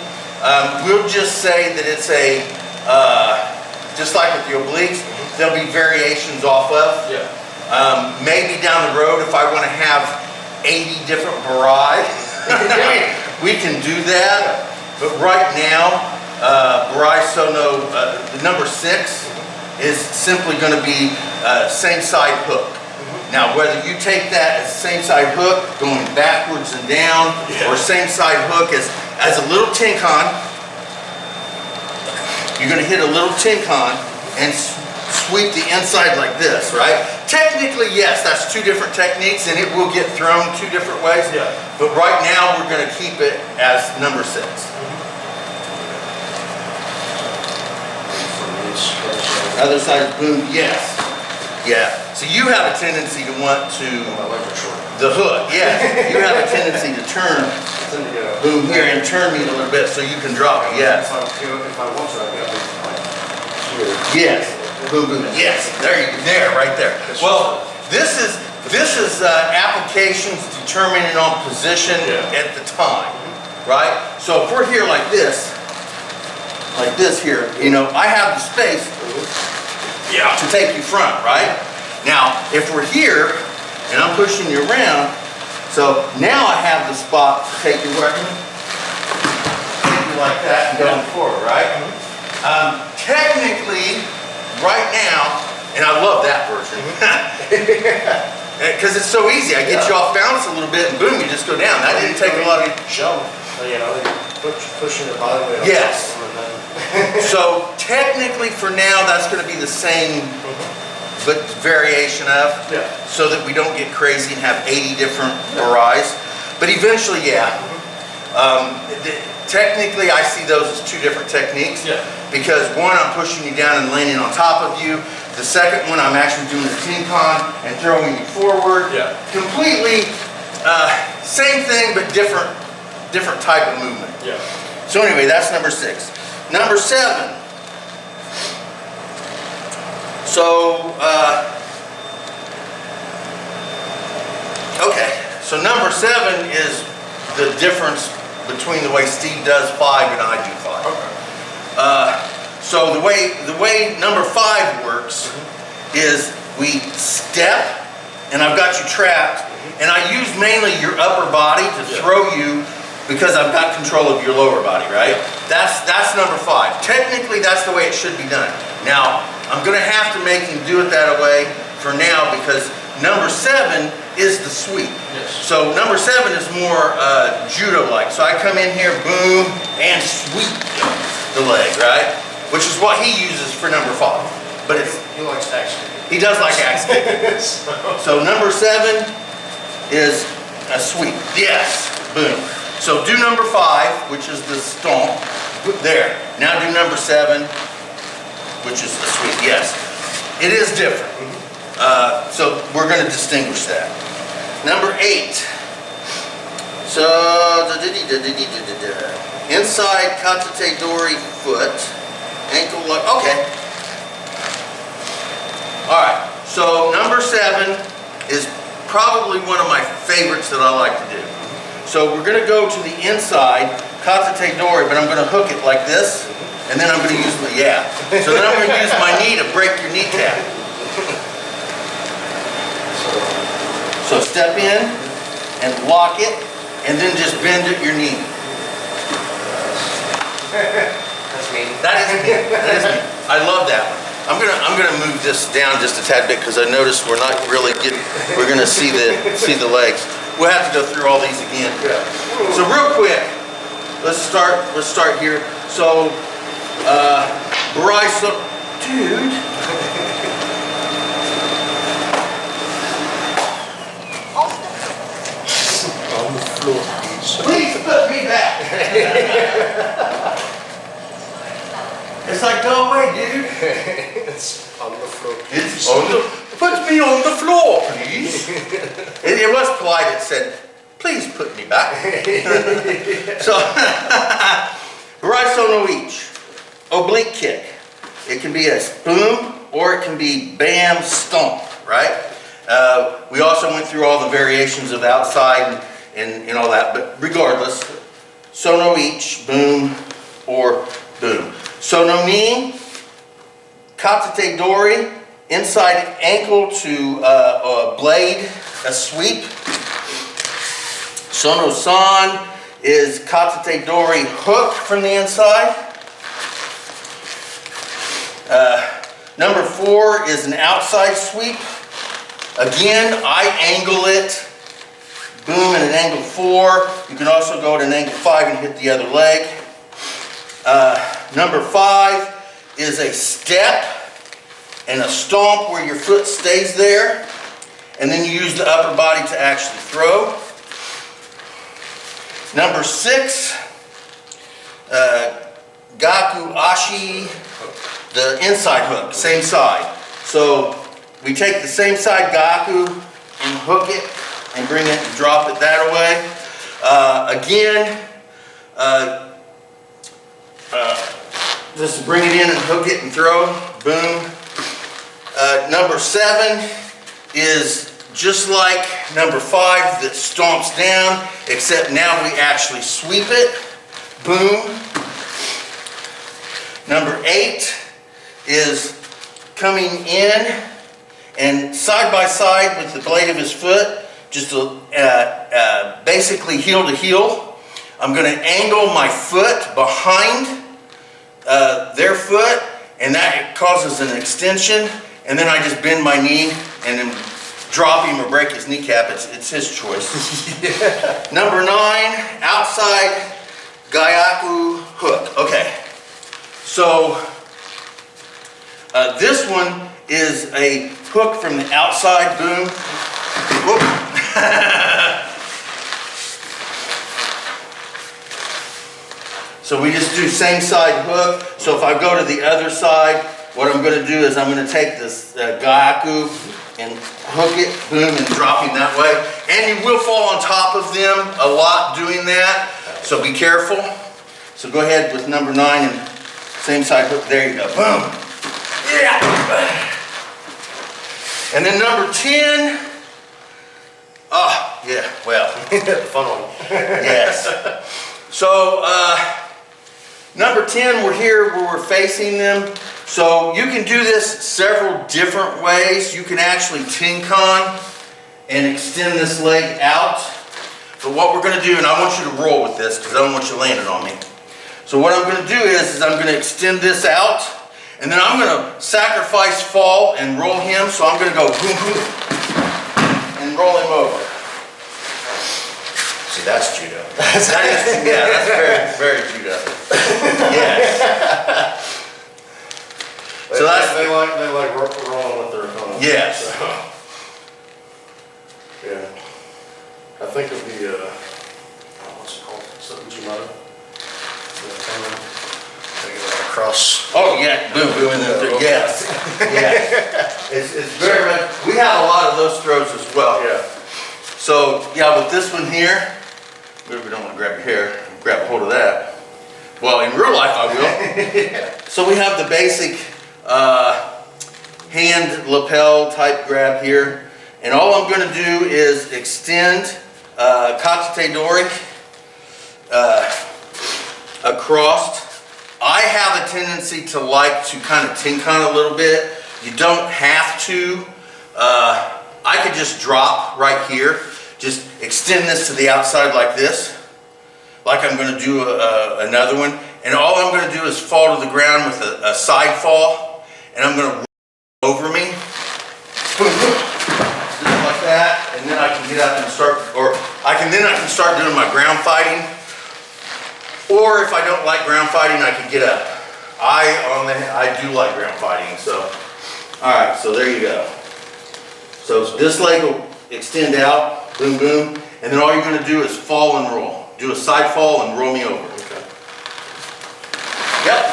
We'll just say that it's a, just like with the obliques, there'll be variations off of. Yeah. Maybe down the road, if I want to have 80 different Barai, we can do that. But right now, Barai Sono, the number 6 is simply going to be same side hook. Now, whether you take that as same side hook going backwards and down, or same side hook as a little tinkon, you're going to hit a little tinkon and sweep the inside like this, right? Technically, yes, that's two different techniques, and it will get thrown two different ways. Yeah. But right now, we're going to keep it as number 6. From this person. Other side, boom, yes. Yeah. So you have a tendency to want to, My legs are short. the hook, yeah. You have a tendency to turn, Then, yeah. boom here, and turn me a little bit so you can drop it, yes. If I want to, I can like here. Yes. Boom, boom, yes. There you go, there, right there. Well, this is applications determining on position Yeah. at the time, right? So if we're here like this here, you know, I have the space to take you front, right? Now, if we're here and I'm pushing you around, so now I have the spot to take you where I can take you like that and go forward, right? Technically, right now, and I love that version, because it's so easy. I get you off balance a little bit and boom, you just go down. That didn't take a lot of... Jump, you know, pushing your body weight. Yes. And then, So technically for now, that's going to be the same, but variation of, Yeah. so that we don't get crazy and have 80 different Barais. But eventually, yeah. Technically, I see those as two different techniques. Yeah. Because one, I'm pushing you down and landing on top of you. The second one, I'm actually doing a tinkon and throwing you forward. Yeah. Completely same thing, but different type of movement. Yeah. So anyway, that's number 6. Number 7. So, okay. So number 7 is the difference between the way Steve does 5 and I do 5. Okay. So the way number 5 works is we step, and I've got you trapped, and I use mainly your upper body to throw you because I've got control of your lower body, right? That's number 5. Technically, that's the way it should be done. Now, I'm going to have to make him do it that way for now because number 7 is the sweep. Yes. So number 7 is more judo-like. So I come in here, boom, and sweep the leg, right? Which is what he uses for number 5. But it's, He likes action. he does like axe kicking. So number 7 is a sweep. Yes, boom. So do number 5, which is the stomp. There. Now do number 7, which is the sweep. Yes, it is different. So we're going to distinguish that. Number 8. So inside katate dori foot, ankle lock. Okay. All right. So number 7 is probably one of my favorites that I like to do. So we're going to go to the inside katate dori, but I'm going to hook it like this, and then I'm going to use my So then I'm going to use my knee to break your kneecap. So step in and lock it, and then just bend at your knee. That's me. That is me. That is me. I love that one. I'm gonna move this down just a tad bit because I noticed we're not really getting. We're gonna see the legs. We'll have to go through all these again. Yeah. So real quick, let's start here. So, Barai, dude. On the floor, Please put me back. It's like, go away, dude. It's on the floor. It's on the, put me on the floor, please. It was polite. It said, please put me back. So, Barai Sono each. Oblique kick. It can be a boom or it can be bam stomp, right? We also went through all the variations of outside and all that, but regardless, Sono each, boom or boom. Sono ni, katate dori, inside ankle to a blade, a sweep. Sono san is katate dori hook from the inside. Number 4 is an outside sweep. Again, I angle it, boom at an angle 4. You can also go at an angle 5 and hit the other leg. Number 5 is a step and a stomp where your foot stays there. And then you use the upper body to actually throw. Number 6, gaku ashi, the inside hook, same side. So we take the same side gaku and hook it and bring it and drop it that way. Just bring it in and hook it and throw, boom. Number 7 is just like number 5 that stomps down, except now we actually sweep it, boom. Number 8 is coming in and side by side with the blade of his foot, just basically heel to heel. I'm going to angle my foot behind their foot, and that causes an extension, and then I just bend my knee and then drop him or break his kneecap. It's his choice. Yeah. Number 9, outside gyaku hook. Okay, so this one is a hook from the outside, boom. Whoop. So we just do same side hook. So if I go to the other side, what I'm going to do is I'm going to take this gyaku and hook it, boom, and drop him that way. And you will fall on top of them a lot doing that, so be careful. So go ahead with number 9 and same side hook. There you go, boom. Yeah. And then number 10. Oh, yeah, well. The fun one. Yes. So, number 10, we're here where we're facing them. So you can do this several different ways. You can actually tinkan and extend this leg out. But what we're going to do, and I want you to roll with this because I don't want you landing on me. So what I'm going to do is I'm going to extend this out, and then I'm going to sacrifice fall and roll him. So I'm going to go boom, boom, and roll him over. See, that's judo. That is, yeah, that's very, very judo. Yes. So that's they like rolling with their opponent. Yes. So, yeah. I think of the what's it called? Jumata. Cross. Oh yeah, boom, boom, and then through. Yes. Yeah. It's very much. We have a lot of those throws as well. Yeah. So yeah, with this one here, we don't want to grab your hair, grab a hold of that. Well, in real life I will. So we have the basic hand lapel type grab here, and all I'm going to do is extend katate dori across. I have a tendency to like to kind of tinkan a little bit. You don't have to. I could just drop right here, just extend this to the outside like this, like I'm going to do another one. And all I'm going to do is fall to the ground with a side fall, and I'm going to roll over me, boom, boom, just like that, and then I can get up and start, or I can start doing my ground fighting. Or if I don't like ground fighting, I can get up. I do like ground fighting, so. All right, so there you go. So this leg will extend out, boom, boom, and then all you're going to do is fall and roll. Do a side fall and roll me over. Okay. Yep,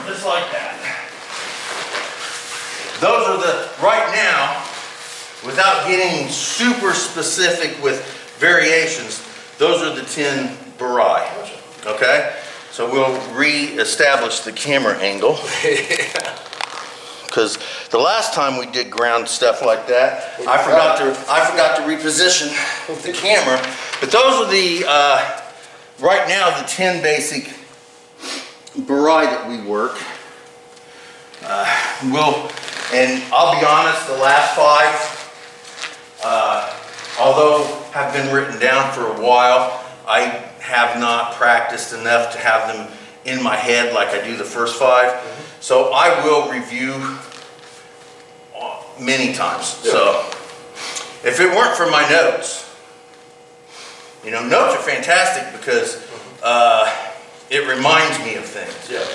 just like that. Those are right now, without getting super specific with variations, those are the 10 Barai. Okay? So we'll re-establish the camera angle. Because the last time we did ground stuff like that, I forgot to reposition the camera. But those are the, right now, the 10 basic Barai that we work. And I'll be honest, the last 5, although have been written down for a while, I have not practiced enough to have them in my head like I do the first 5. So I will review many times. Yeah. So if it weren't for my notes, you know, notes are fantastic because it reminds me of things. Yeah.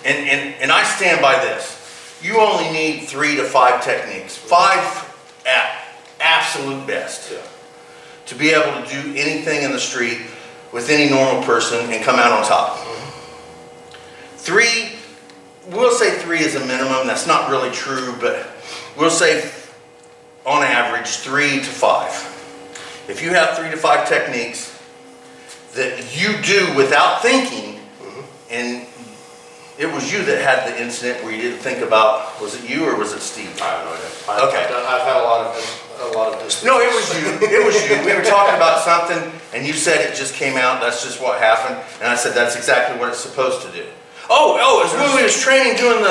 And I stand by this. You only need 3 to 5 techniques. 5 at absolute best. Yeah. To be able to do anything in the street with any normal person and come out on top. 3, we'll say 3 is a minimum. That's not really true, but we'll say on average 3 to 5. If you have 3 to 5 techniques that you do without thinking, and it was you that had the incident where you didn't think about, was it you or was it Steve? I have no idea. Okay. I've had a lot of this. No, it was you. It was you. We were talking about something, and you said it just came out. That's just what happened. And I said that's exactly what it's supposed to do. Oh! It was when we was training, doing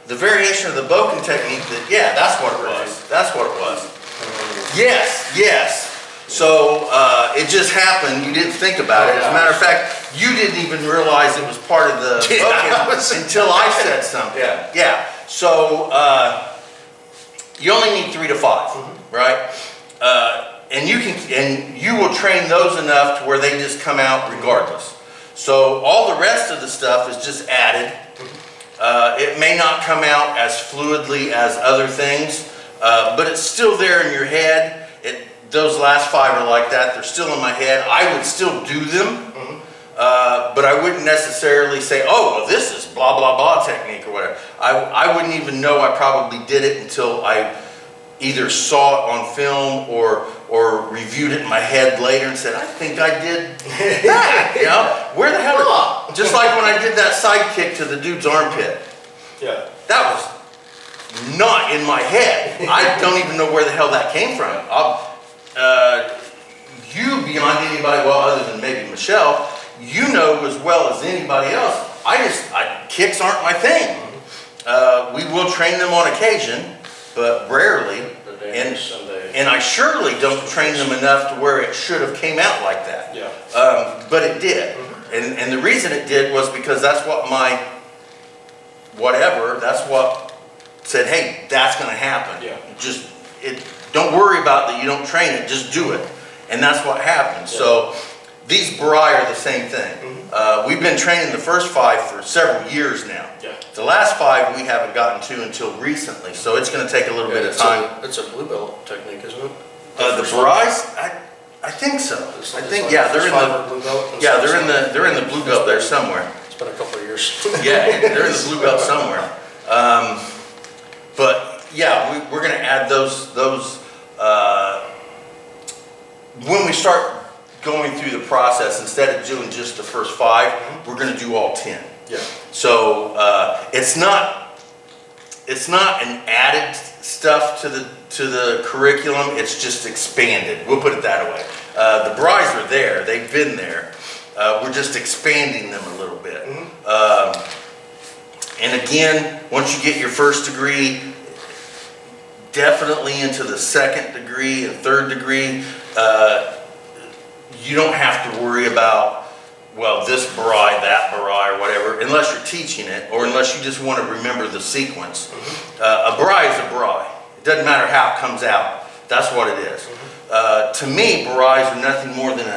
the variation of the Boken technique. That's what it was. That's what it was. Yes. So it just happened. You didn't think about it. As a matter of fact, you didn't even realize it was part of the Boken until I said something. Yeah. So. You only need 3 to 5, right? And you will train those enough to where they just come out regardless. So all the rest of the stuff is just added. It may not come out as fluidly as other things, but it's still there in your head. Those last 5 are like that. They're still in my head. I would still do them, but I wouldn't necessarily say, oh, well, this is blah, blah, blah technique or whatever. I wouldn't even know I probably did it until I either saw it on film or reviewed it in my head later and said, I think I did that, you know? Where the hell just like when I did that side kick to the dude's armpit. Yeah. That was not in my head. I don't even know where the hell that came from. You, beyond anybody, well, other than maybe Michelle, you know as well as anybody else, kicks aren't my thing. We will train them on occasion, but rarely. And I surely don't train them enough to where it should have came out like that. Yeah. But it did. And the reason it did was because that's what that's what said, hey, that's going to happen. Yeah. Don't worry about that you don't train it, just do it. And that's what happened. Yeah. So these Barai are the same thing. We've been training the first 5 for several years now. Yeah. The last 5 we haven't gotten to until recently, so it's going to take a little bit of time. It's a blue belt technique, isn't it? The Barai's, I think so. I think they're in the blue belt. They're in the blue belt there somewhere. It's been a couple of years. Yeah, they're in the blue belt somewhere. But yeah, we're going to add those. When we start going through the process, instead of doing just the first 5, we're going to do all 10. Yeah. So it's not an added stuff to the curriculum. It's just expanded. We'll put it that way. The Barais are there. They've been there. We're just expanding them a little bit. And again, once you get your first degree, definitely into the second degree and third degree, you don't have to worry about, well, this Barai, that Barai, or whatever, unless you're teaching it, or unless you just want to remember the sequence. A Barai is a Barai. It doesn't matter how it comes out. That's what it is. To me, Barais are nothing more than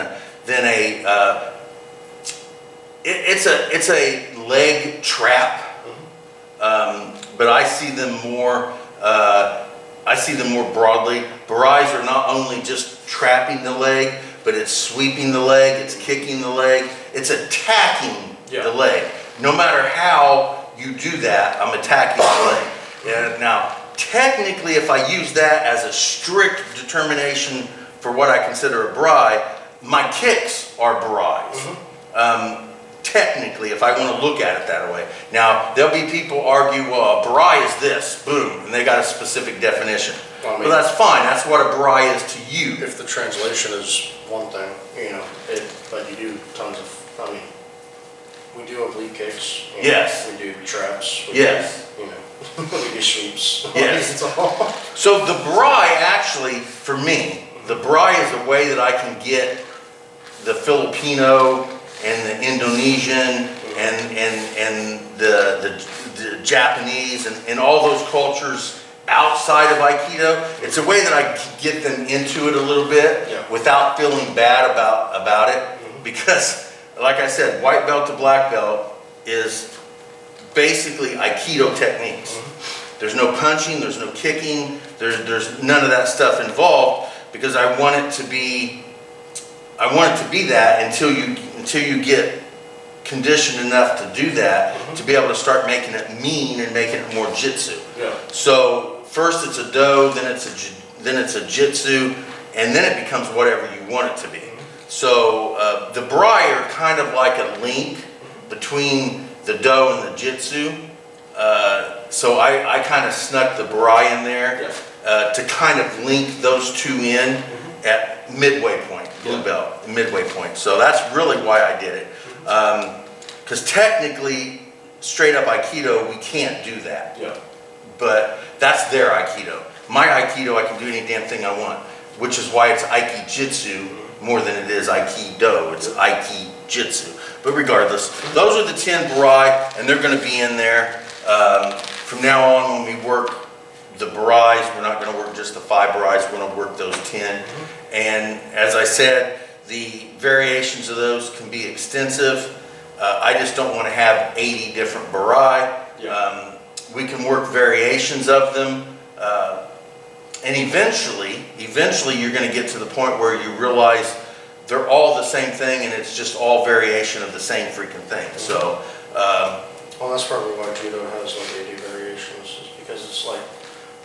it's a leg trap, but I see them more. I see them more broadly. Barais are not only just trapping the leg, but it's sweeping the leg, it's kicking the leg, it's attacking the leg. No matter how you do that, I'm attacking the leg. And now, technically, if I use that as a strict determination for what I consider a Barai, my kicks are Barais. Technically, if I want to look at it that way. Now, there'll be people argue, well, a Barai is this, boom, and they got a specific definition. Well, I mean, but that's fine, that's what a Barai is to you. if the translation is one thing, you know, but you do tons of, I mean, we do oblique kicks. You know, Yes. We do traps. We Yes. do, you know, we do sweeps. Yes. It's all. So the Barai actually, for me, the Barai is a way that I can get the Filipino and the Indonesian and the Japanese and all those cultures outside of Aikido. It's a way that I can get them into it a little bit without feeling bad about it. Because, like I said, white belt to black belt is basically Aikido techniques. There's no punching, there's no kicking, there's none of that stuff involved, because I want it to be that until you get conditioned enough to do that, to be able to start making it mean and making it more jitsu. So first it's a do, then it's a jitsu, and then it becomes whatever you want it to be. So the Barai are kind of like a link between the do and the jitsu. So I kind of snuck the Barai in there to kind of link those two in at midway point, blue belt, midway point. So that's really why I did it. Because technically, straight up Aikido, we can't do that. But that's their Aikido. My Aikido, I can do any damn thing I want, which is why it's Aiki-Jitsu more than it is Aikido. It's Aiki-Jitsu. But regardless, those are the 10 Barai, and they're going to be in there. From now on, when we work the Barais, we're not going to work just the 5 Barais, we're going to work those 10. And as I said, the variations of those can be extensive. I just don't want to have 80 different Barai. We can work variations of them. And eventually you're going to get to the point where you realize they're all the same thing, and it's just all variation of the same freaking thing. So, Well, that's probably why judo has like 80 variations, is because it's like,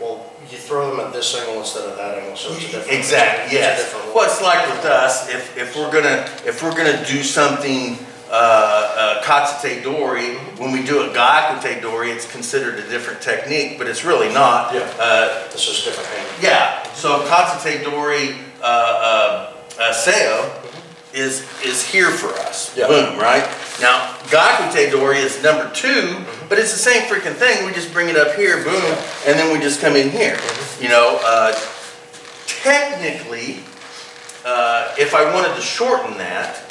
well, you throw them at this angle instead of that angle, so it's a different. exactly, yes. It's a different Well, it's like with us, if we're gonna do something katsute dori, when we do a gaikute dori, it's considered a different technique, but it's really not. It's just different hand. Yeah. So katsute dori Seoi is here for us. Boom, right? Now, gaikute dori is number 2, but it's the same freaking thing. We just bring it up here, boom, and then we just come in here. You know, technically, if I wanted to shorten that,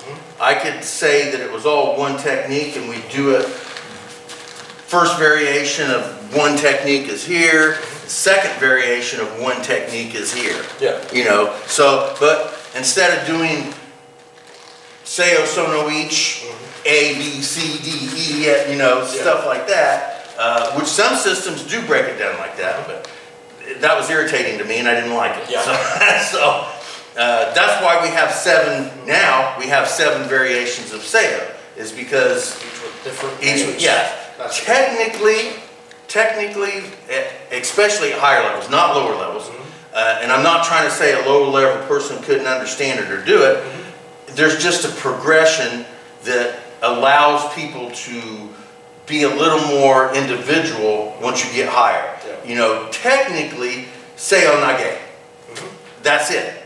I could say that it was all one technique, and we do it. First variation of one technique is here. Second variation of one technique is here. You know, so, but instead of doing Seoi Sono each, A, B, C, D, E, you know, stuff like that, which some systems do break it down like that, but that was irritating to me and I didn't like it. So that's why we have 7 now. We have 7 variations of Seoi, is because Each with different each, names. technically, especially at higher levels, not lower levels, and I'm not trying to say a lower level person couldn't understand it or do it. There's just a progression that allows people to be a little more individual once you get higher. You know, technically, Seoi Nage. That's it.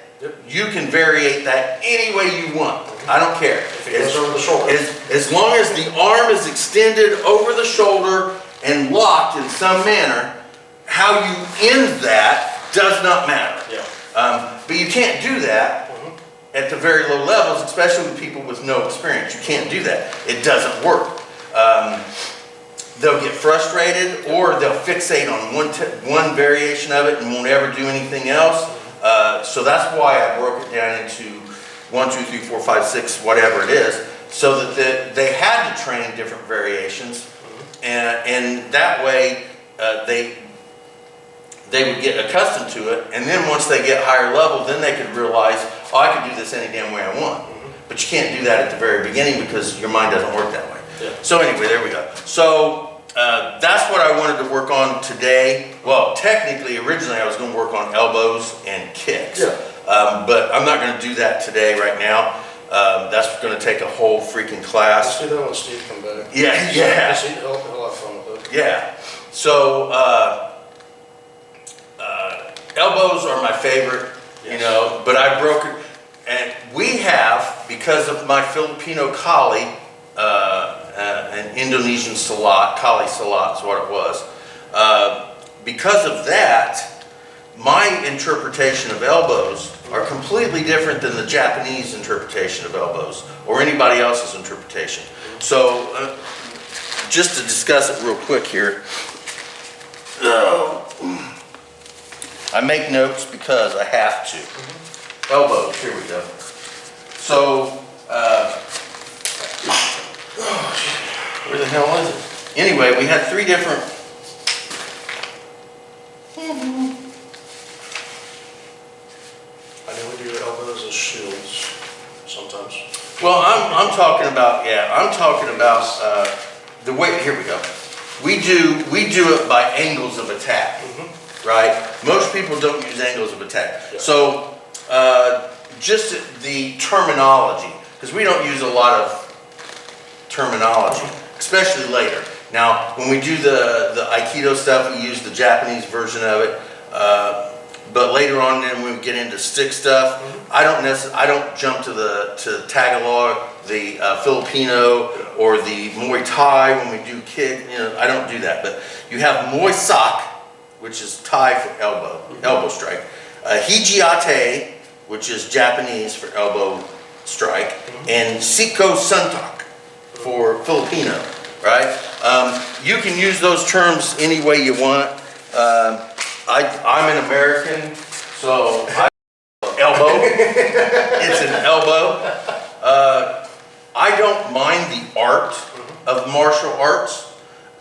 You can variate that any way you want. I don't care. If it goes over the shoulder. As long as the arm is extended over the shoulder and locked in some manner. How you end that does not matter. But you can't do that at the very low levels, especially with people with no experience. You can't do that. It doesn't work. They'll get frustrated, or they'll fixate on one variation of it and won't ever do anything else. So that's why I broke it down into 1, 2, 3, 4, 5, 6, whatever it is, so that they had to train different variations, and that way they would get accustomed to it, and then once they get higher level, then they could realize, oh, I can do this any damn way I want. But you can't do that at the very beginning because your mind doesn't work that way. So anyway, there we go. So that's what I wanted to work on today. Well, technically, originally I was going to work on elbows and kicks. But I'm not going to do that today, right now. That's going to take a whole freaking class. Let's do that when Steve comes back. Yeah. He'll have fun with it. Yeah. So elbows are my favorite, you know, but I broke it. And we have, because of my Filipino kali, an Indonesian salat, kali salat is what it was. Because of that, my interpretation of elbows are completely different than the Japanese interpretation of elbows, or anybody else's interpretation. So, just to discuss it real quick here. I make notes because I have to. Elbows, here we go. So, where the hell is it? Anyway, we had 3 different. I know we do elbows as shields sometimes. Well, I'm talking about, I'm talking about the way. Here we go. We do it by angles of attack, right? Most people don't use angles of attack. So just the terminology, because we don't use a lot of terminology, especially later. Now, when we do the Aikido stuff, we use the Japanese version of it. But later on, then when we get into stick stuff, I don't jump to Tagalog, the Filipino, or the Muay Thai when we do kick. You know, I don't do that. But you have Muay Sak, which is Thai for elbow strike. Hijiate, which is Japanese for elbow strike, and Siko Suntak for Filipino. Right? You can use those terms any way you want. I'm an American, so elbow. It's an elbow. I don't mind the art of martial arts.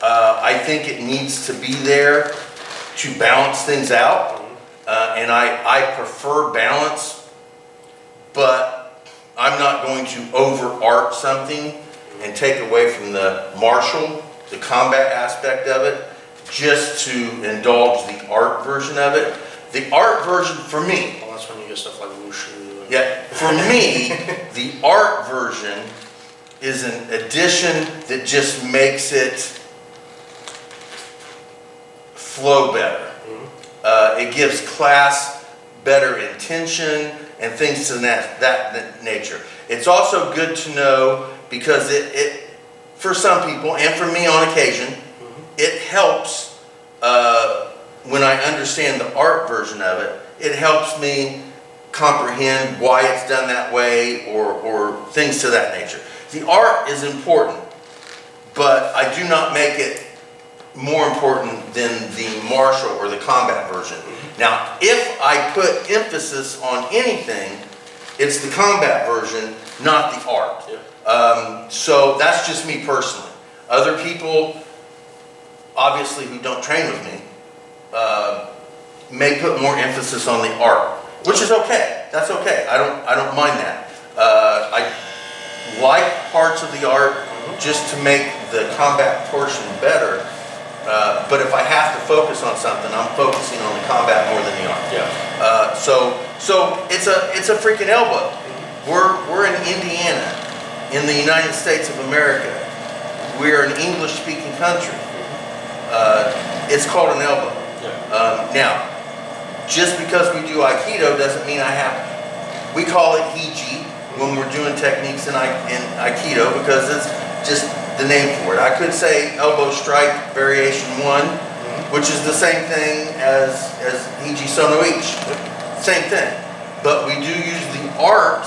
I think it needs to be there to balance things out. And I prefer balance, but I'm not going to over-art something and take away from the martial, the combat aspect of it, just to indulge the art version of it. The art version, for me... Well, that's when you get stuff like wushu. Yeah, for me, the art version is an addition that just makes it flow better. It gives class better intention and things to that nature. It's also good to know because it for some people, and for me on occasion, it helps when I understand the art version of it. It helps me comprehend why it's done that way or things to that nature. The art is important, but I do not make it more important than the martial or the combat version. Now, if I put emphasis on anything, it's the combat version, not the art. So that's just me personally. Other people, obviously, who don't train with me, may put more emphasis on the art, which is okay. That's okay. I don't mind that. I like parts of the art just to make the combat portion better. But if I have to focus on something, I'm focusing on the combat more than the art. So it's a freaking elbow. We're in Indiana, in the United States of America. We're an English-speaking country. It's called an elbow. Now, just because we do Aikido doesn't mean I have. We call it Hiji when we're doing techniques in Aikido because it's just the name for it. I could say elbow strike variation 1, which is the same thing as Hiji Sono Ichi. Same thing. But we do use the art,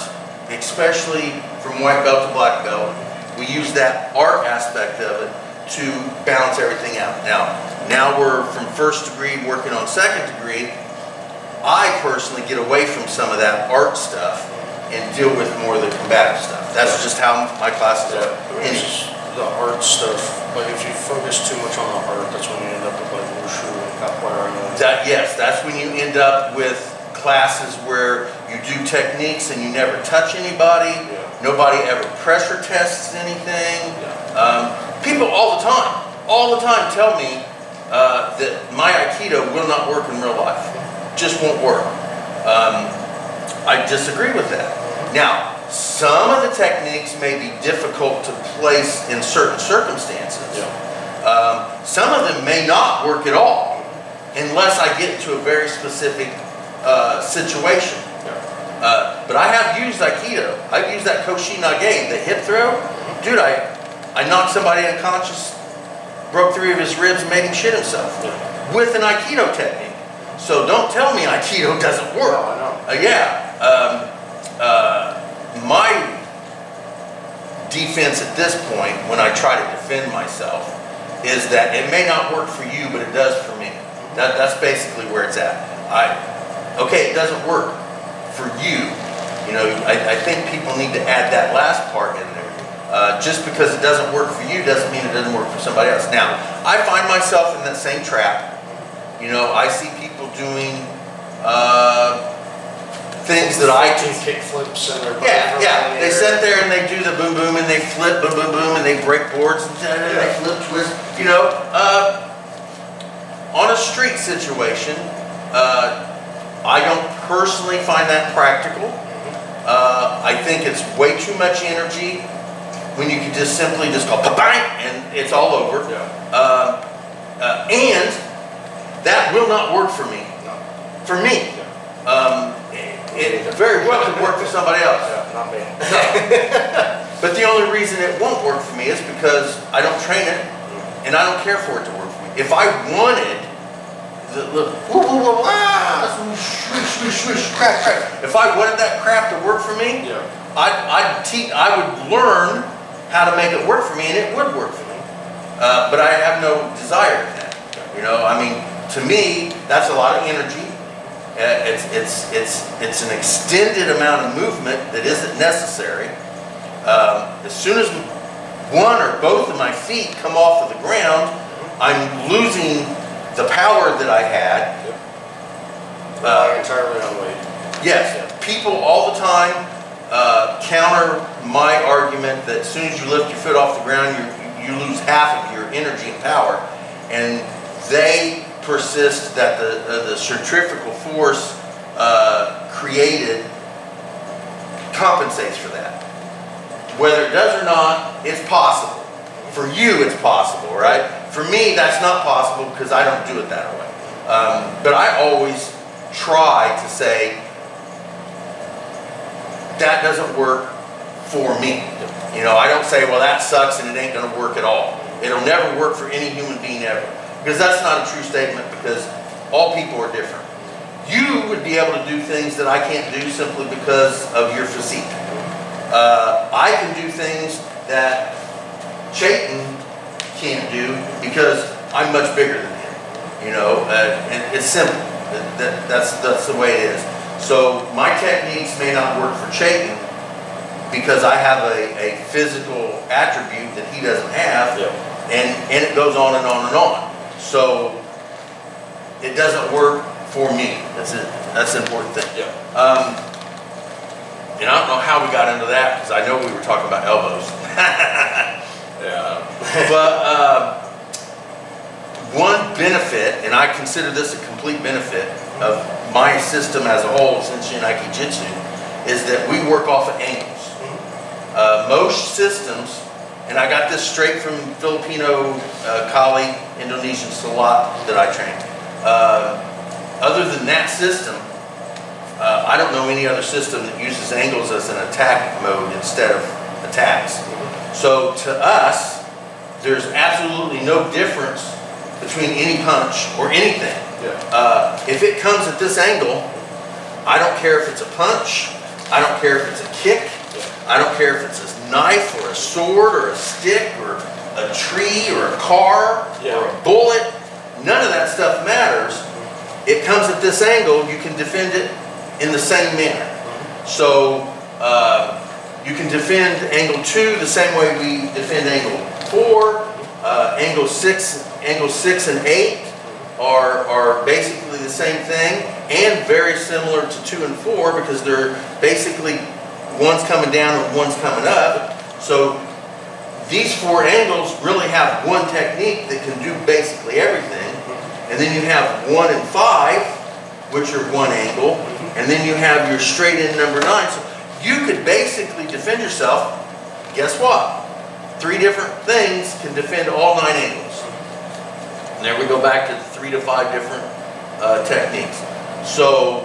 especially from white belt to black belt. We use that art aspect of it to balance everything out. Now we're from first degree working on second degree. I personally get away from some of that art stuff and deal with more of the combative stuff. That's just how my classes are. The art stuff, like if you focus too much on the art, that's when you end up with like wushu and capoeira. Yes, that's when you end up with classes where you do techniques and you never touch anybody. Yeah. Nobody ever pressure tests anything. People all the time tell me that my Aikido will not work in real life. Just won't work. I disagree with that. Now, some of the techniques may be difficult to place in certain circumstances. Some of them may not work at all unless I get into a very specific situation. But I have used Aikido. I've used that Seoi Nage, the hip throw. Dude, I knocked somebody unconscious, broke 3 of his ribs, and made him shit himself with an Aikido technique. So don't tell me Aikido doesn't work. My defense at this point, when I try to defend myself, is that it may not work for you, but it does for me. That's basically where it's at. Okay, it doesn't work for you. You know, I think people need to add that last part in there. Just because it doesn't work for you doesn't mean it doesn't work for somebody else. Now, I find myself in that same trap. You know, I see people doing things that I do kick flips and they sit there and they do the boom boom and they flip boom boom boom and they break boards and they flip twist. You know, on a street situation, I don't personally find that practical. I think it's way too much energy when you can just simply just go bang and it's all over. And that will not work for me. For me. It very well could work for somebody else. Not me. But the only reason it won't work for me is because I don't train it and I don't care for it to work for me. If I wanted if I wanted that crap to work for me, I would learn how to make it work for me and it would work for me. But I have no desire in that. You know, I mean, to me, that's a lot of energy. It's an extended amount of movement that isn't necessary. As soon as one or both of my feet come off of the ground, I'm losing the power that I had. Entirely on weight. Yes, people all the time counter my argument that as soon as you lift your foot off the ground, you lose half of your energy and power, and they persist that the centrifugal force created compensates for that. Whether it does or not, it's possible. For you, it's possible, right? For me, that's not possible because I don't do it that way. But I always try to say, that doesn't work for me. You know, I don't say, well, that sucks and it ain't going to work at all. It'll never work for any human being ever. Because that's not a true statement, because all people are different. You would be able to do things that I can't do simply because of your physique. I can do things that Chayton can't do because I'm much bigger than him. You know, and it's simple. That's the way it is. So my techniques may not work for Chayton because I have a physical attribute that he doesn't have, and it goes on and on and on. So it doesn't work for me. That's it. That's the important thing. And I don't know how we got into that because I know we were talking about elbows. But one benefit, and I consider this a complete benefit of my system as a whole, Zenshin Jitsu, is that we work off of angles. Most systems, and I got this straight from Filipino Kali, Indonesian Salat that I trained. Other than that system, I don't know any other system that uses angles as an attack mode instead of attacks. So to us, there's absolutely no difference between any punch or anything. If it comes at this angle, I don't care if it's a punch, I don't care if it's a kick, I don't care if it's a knife or a sword or a stick or a tree or a car or a bullet. None of that stuff matters. It comes at this angle, you can defend it in the same manner. So you can defend angle 2 the same way we defend angle 4. Angle 6 and 8 are basically the same thing and very similar to 2 and 4 because they're basically one's coming down and one's coming up. So these 4 angles really have one technique that can do basically everything. And then you have 1 and 5, which are one angle. And then you have your straight in number 9. So you could basically defend yourself. Guess what? 3 different things can defend all 9 angles. And there we go back to the 3 to 5 different techniques. So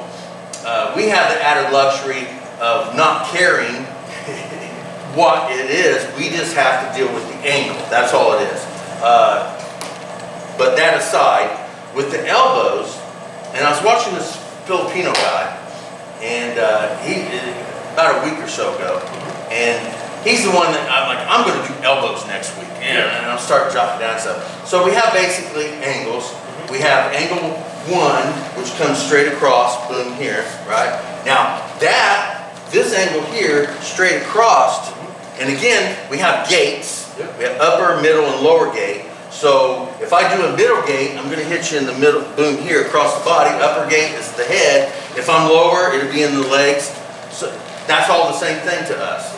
we have the added luxury of not caring what it is. We just have to deal with the angle. That's all it is. But that aside, with the elbows, and I was watching this Filipino guy, and he about a week or so ago, and he's the one that I'm like, I'm going to do elbows next week, and I'll start jotting down stuff. So we have basically angles. We have angle 1, which comes straight across, boom, here, right? Now this angle here, straight across, and again, we have gates. We have upper, middle, and lower gate. So if I do a middle gate, I'm going to hit you in the middle, boom, here across the body. Upper gate is the head. If I'm lower, it'll be in the legs. So that's all the same thing to us.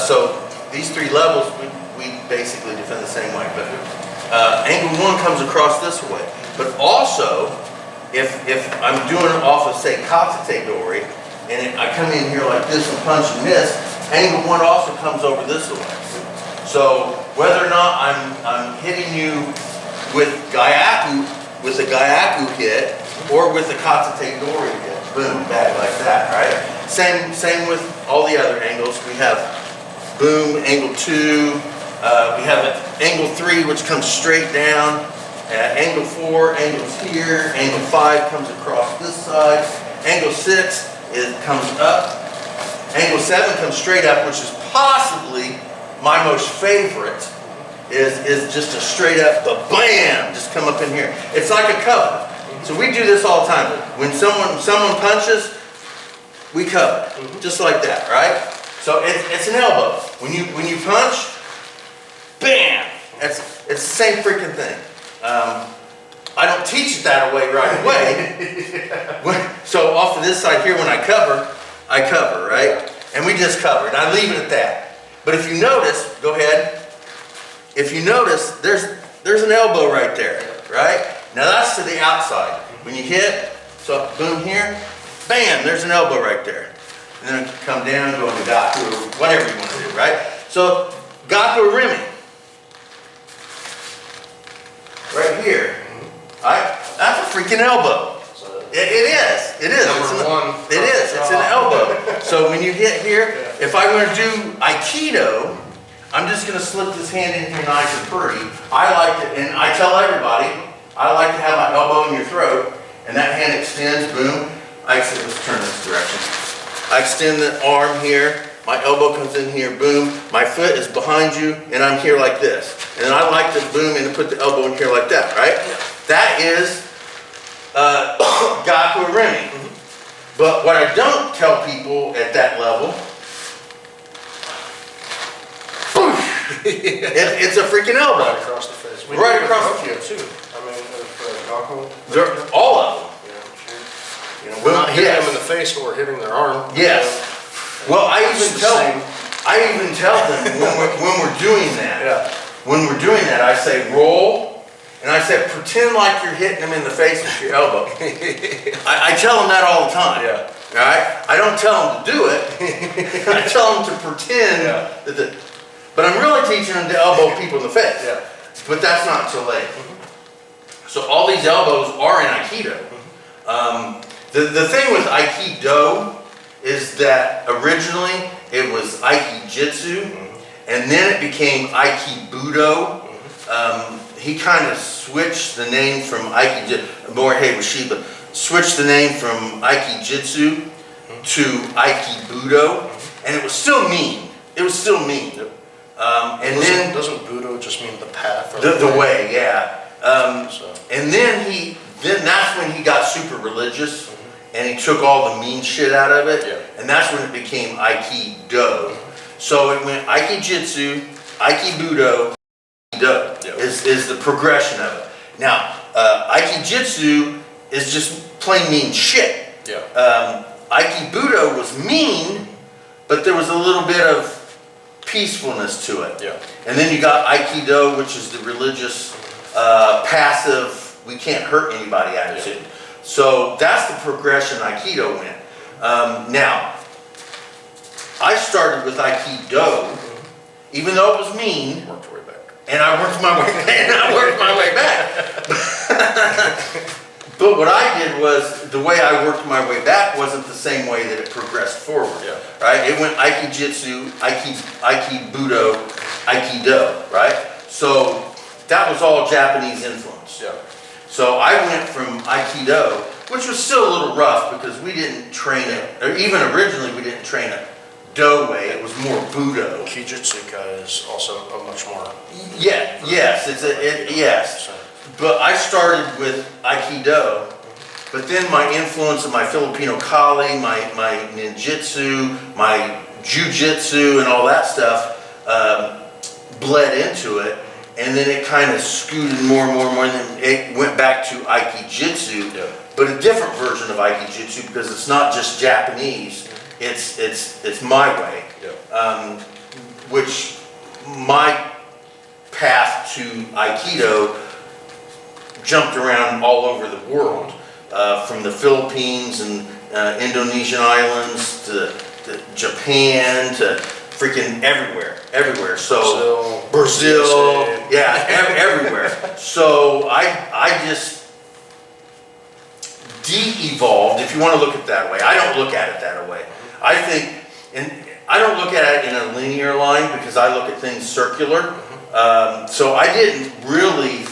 So these 3 levels, we basically defend the same way. But angle 1 comes across this way. But also, if I'm doing it off of, say, Katsutedori, and I come in here like this and punch and miss, angle 1 also comes over this way. So whether or not I'm hitting you with a Gyaku hit, or with a Katsutedori hit, boom, back like that, right? Same with all the other angles. We have boom, angle 2. We have angle 3, which comes straight down. Angle 4, angles here. Angle 5 comes across this side. Angle 6 comes up. Angle 7 comes straight up, which is possibly my most favorite. Is just a straight up, bam, just come up in here. It's like a cover. So we do this all the time. When someone punches, we cover, just like that, right? So it's an elbow. When you punch, bam, it's the same freaking thing. I don't teach it that way right away. So off of this side here, when I cover, right? And we just cover, and I leave it at that. But if you notice, go ahead. If you notice, there's an elbow right there, right? Now that's to the outside. When you hit, so boom here, bam, there's an elbow right there. And then come down, go into Gaku, or whatever you want to do, right? So Gaku Rimi, right here, right? That's a freaking elbow. It is. It is. It's an elbow. So when you hit here, if I'm going to do Aikido, I'm just going to slip this hand in here nice and pretty. I like to, and I tell everybody, I like to have my elbow in your throat, and that hand extends, boom. Let's turn this direction. I extend the arm here, my elbow comes in here, boom. My foot is behind you, and I'm here like this. And then I like to boom and put the elbow in here like that, right? That is Gaku Rimi. But what I don't tell people at that level, it's a freaking elbow. Right across the face. Right across the face. Too. I mean, Gaku. They're all of them. You know, we're not hitting them in the face, but we're hitting their arm. Yes. Well, I even tell them when we're doing that. Yeah. When we're doing that, I say roll, and I say pretend like you're hitting them in the face with your elbow. I tell them that all the time. Yeah. All right. I don't tell them to do it. I tell them to pretend that. But I'm really teaching them to elbow people in the face. Yeah. But that's not till late. So all these elbows are in Aikido. The thing with Aikido is that originally it was Aikijitsu, and then it became Aikibudo, he kind of switched the name from Morihei Washiba, switched the name from Aikijitsu to Aikibudo, and it was still mean. It was still mean. Yep. Doesn't Budo just mean the path or the way, yeah. So. And then that's when he got super religious, and he took all the mean shit out of it, and that's when it became Aikido. So it went Aikijitsu, Aikibudo, Aikido is the progression of it. Now, Aikijitsu is just plain mean shit. Yeah. Aikibudo was mean, but there was a little bit of peacefulness to it. Yeah. And then you got Aikido, which is the religious, passive, we can't hurt anybody attitude. Yeah. So that's the progression Aikido went. Now, I started with Aikido, even though it was mean. Worked your way back. And I worked my way back. But what I did was, the way I worked my way back wasn't the same way that it progressed forward. Yeah. Right? It went Aikijitsu, Aikibudo, Aikido, right? So that was all Japanese influence. Yeah. So I went from Aikido, which was still a little rough because we didn't train it, or even originally we didn't train it Do way, it was more Budo. Kijutsuka is also a much more... Yeah, yes, yes. So. But I started with Aikido, but then my influence of my Filipino Kali, my ninjutsu, my jujitsu, and all that stuff bled into it, and then it kind of scooted more and more, and then it went back to Aikijitsu, but a different version of Aikijitsu because it's not just Japanese, it's my way, which my path to Aikido jumped around all over the world, from the Philippines and Indonesian islands to Japan to freaking everywhere. So Brazil, everywhere. So I just de-evolved, if you want to look at it that way. I don't look at it that way. I think, and I don't look at it in a linear line because I look at things circular. So I didn't really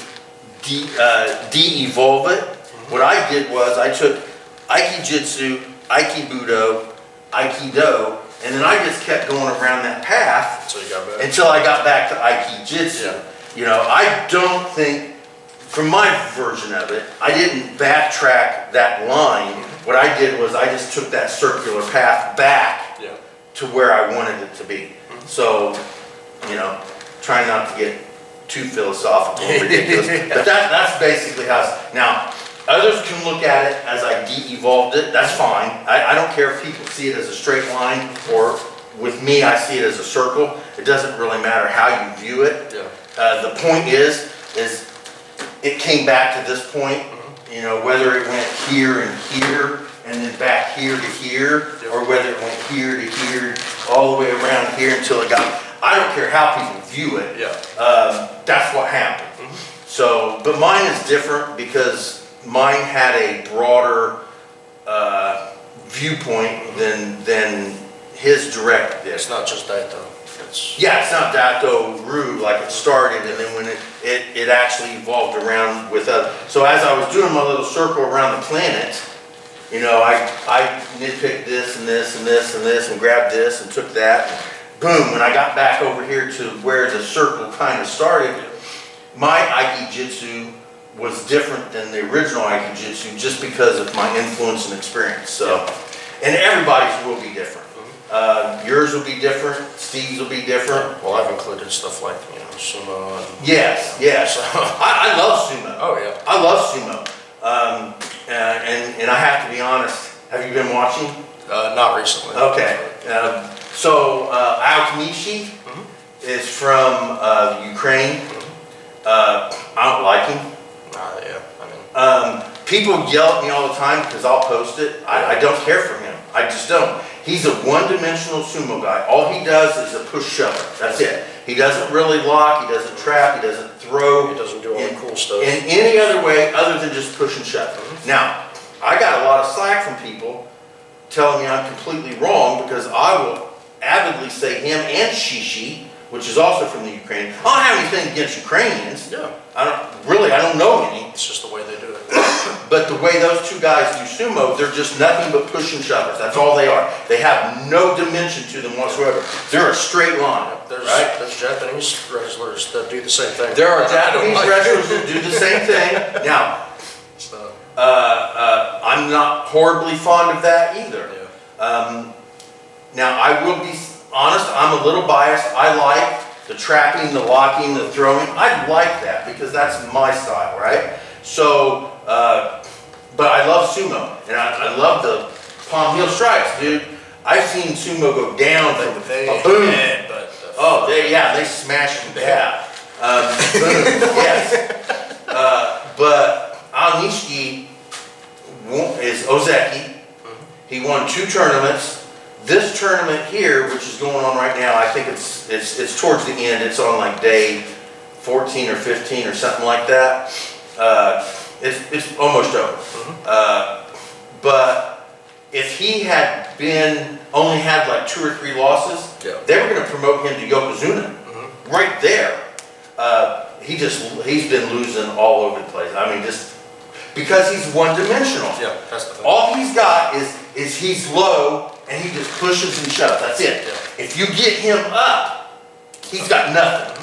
de-evolve it. What I did was I took Aikijitsu, Aikibudo, Aikido, and then I just kept going around that path until I got back to Aikijitsu. You know, I don't think, from my version of it, I didn't backtrack that line. What I did was I just took that circular path back to where I wanted it to be. So, you know, try not to get too philosophical and ridiculous, but that's basically how it's. Now, others can look at it as I de-evolved it, that's fine. I don't care if people see it as a straight line, or with me, I see it as a circle. It doesn't really matter how you view it. The point is it came back to this point, you know, whether it went here and here, and then back here to here, or whether it went here to here, all the way around here until it got, I don't care how people view it. That's what happened. So, but mine is different because mine had a broader viewpoint than his direct did. It's not just Daito. It's not Daito Ru like it started, and then when it actually evolved around with us. So as I was doing my little circle around the planet, you know, I nitpicked this and this and this and this and grabbed this and took that. And boom, when I got back over here to where the circle kind of started, my Aikijitsu was different than the original Aikijitsu just because of my influence and experience. So, and everybody's will be different. Yours will be different, Steve's will be different. Well, I've included stuff like, you know, sumo. And yes. I love sumo. Oh, yeah. I love sumo. And I have to be honest, have you been watching? Not recently. Okay. So Aokinishi is from Ukraine. I don't like him. People yell at me all the time because I'll post it. I don't care for him. I just don't. He's a one-dimensional sumo guy. All he does is a push shover. That's it. He doesn't really lock. He doesn't trap. He doesn't throw. He doesn't do all the cool stuff. In any other way other than just push and shove. Now, I got a lot of slack from people telling me I'm completely wrong because I will avidly say him and Shishi, which is also from the Ukraine. I don't have anything against Ukrainians. Yeah. I don't know any. It's just the way they do it. But the way those two guys do sumo, they're just nothing but push and shovers. That's all they are. They have no dimension to them whatsoever. They're a straight line, right? There's Japanese wrestlers that do the same thing. There are Japanese wrestlers who do the same thing. Now, So, I'm not horribly fond of that either. yeah. Now, I will be honest, I'm a little biased. I like the trapping, the locking, the throwing. I like that because that's my style, right? So, but I love sumo, and I love the palm heel strikes, dude. I've seen sumo go down from a boom. Oh, they smash them down. Boom, yes. But Al-Nishiki is Ozeki. He won 2 tournaments. This tournament here, which is going on right now, I think it's towards the end. It's on like day 14 or 15 or something like that. It's almost over. But if he had only had like 2 or 3 losses, they were going to promote him to Yokozuna right there. He's been losing all over the place. I mean, just because he's one-dimensional. Yeah, that's the thing. All he's got is he's low and he just pushes and shoves. That's it. Yeah. If you get him up, he's got nothing.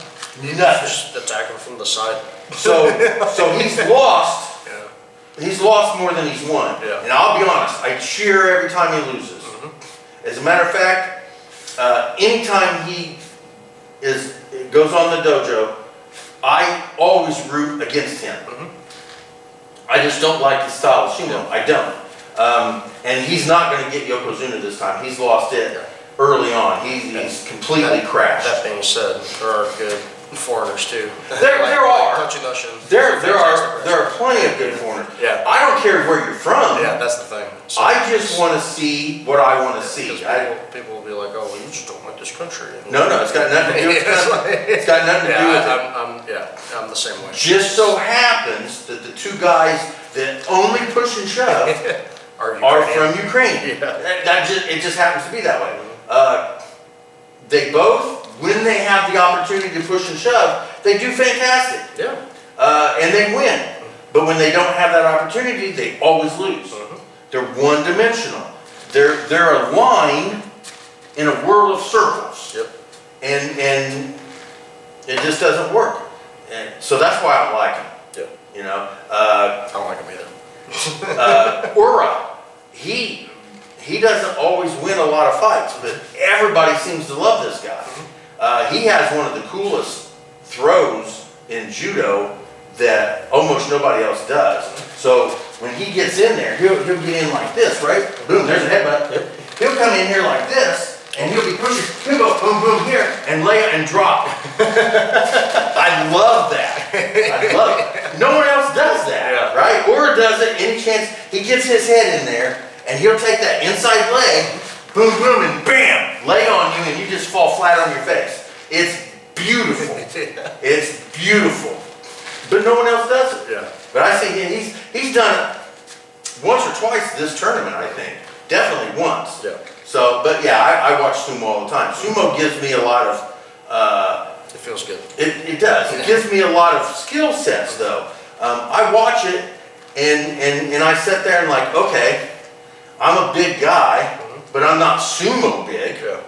Nothing. Just attack him from the side. So he's lost. Yeah. He's lost more than he's won. Yeah. And I'll be honest, I cheer every time he loses. As a matter of fact, anytime he goes on the dojo, I always root against him. I just don't like his style of sumo. I don't. And he's not going to get Yokozuna this time. He's lost it early on. He's completely crashed. That being said, there are good foreigners too. There are. Touchy-Nushin. There are plenty of good foreigners. Yeah. I don't care where you're from. Yeah, that's the thing. So I just want to see what I want to see. Because people will be like, oh, well, you just don't like this country. No, it's got nothing to do with it. It's got nothing to do with it. I'm the same way. Just so happens that the 2 guys that only push and shove are from Ukraine. Yeah. It just happens to be that way. They both, when they have the opportunity to push and shove, they do fantastic. Yeah. And they win. But when they don't have that opportunity, they always lose. They're one-dimensional. They're a line in a world of circles. Yep. And it just doesn't work. And so that's why I like him. Yeah. You know. I don't like him either. Ura, he doesn't always win a lot of fights, but everybody seems to love this guy. He has one of the coolest throws in judo that almost nobody else does. So when he gets in there, he'll get in like this, right? Boom, there's a headbutt. He'll come in here like this, and he'll be pushing. He'll go boom, boom here, and lay it and drop it. I love that. I love it. No one else does that, right? Or does it any chance he gets his head in there, and he'll take that inside leg, boom, boom, and bam, lay on you, and you just fall flat on your face. It's beautiful. It's beautiful. But no one else does it. Yeah. But I see him, he's done it once or twice this tournament, I think. Definitely once. Yeah. So, but yeah, I watch sumo all the time. Sumo gives me a lot of, It feels good. it does. It gives me a lot of skill sets though. I watch it and I sit there and like, okay, I'm a big guy, but I'm not sumo big. Yeah.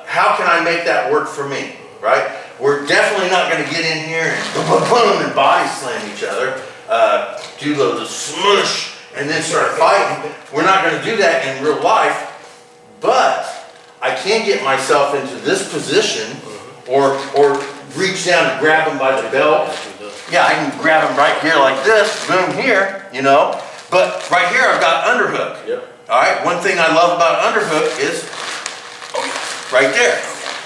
How can I make that work for me, right? We're definitely not going to get in here and boom, boom, boom, and body slam each other, do the smush, and then start fighting. We're not going to do that in real life, but I can get myself into this position or reach down and grab him by the belt. Yeah, I can grab him right here like this, boom, here, you know. But right here I've got underhook. Yep. All right, one thing I love about underhook is right there.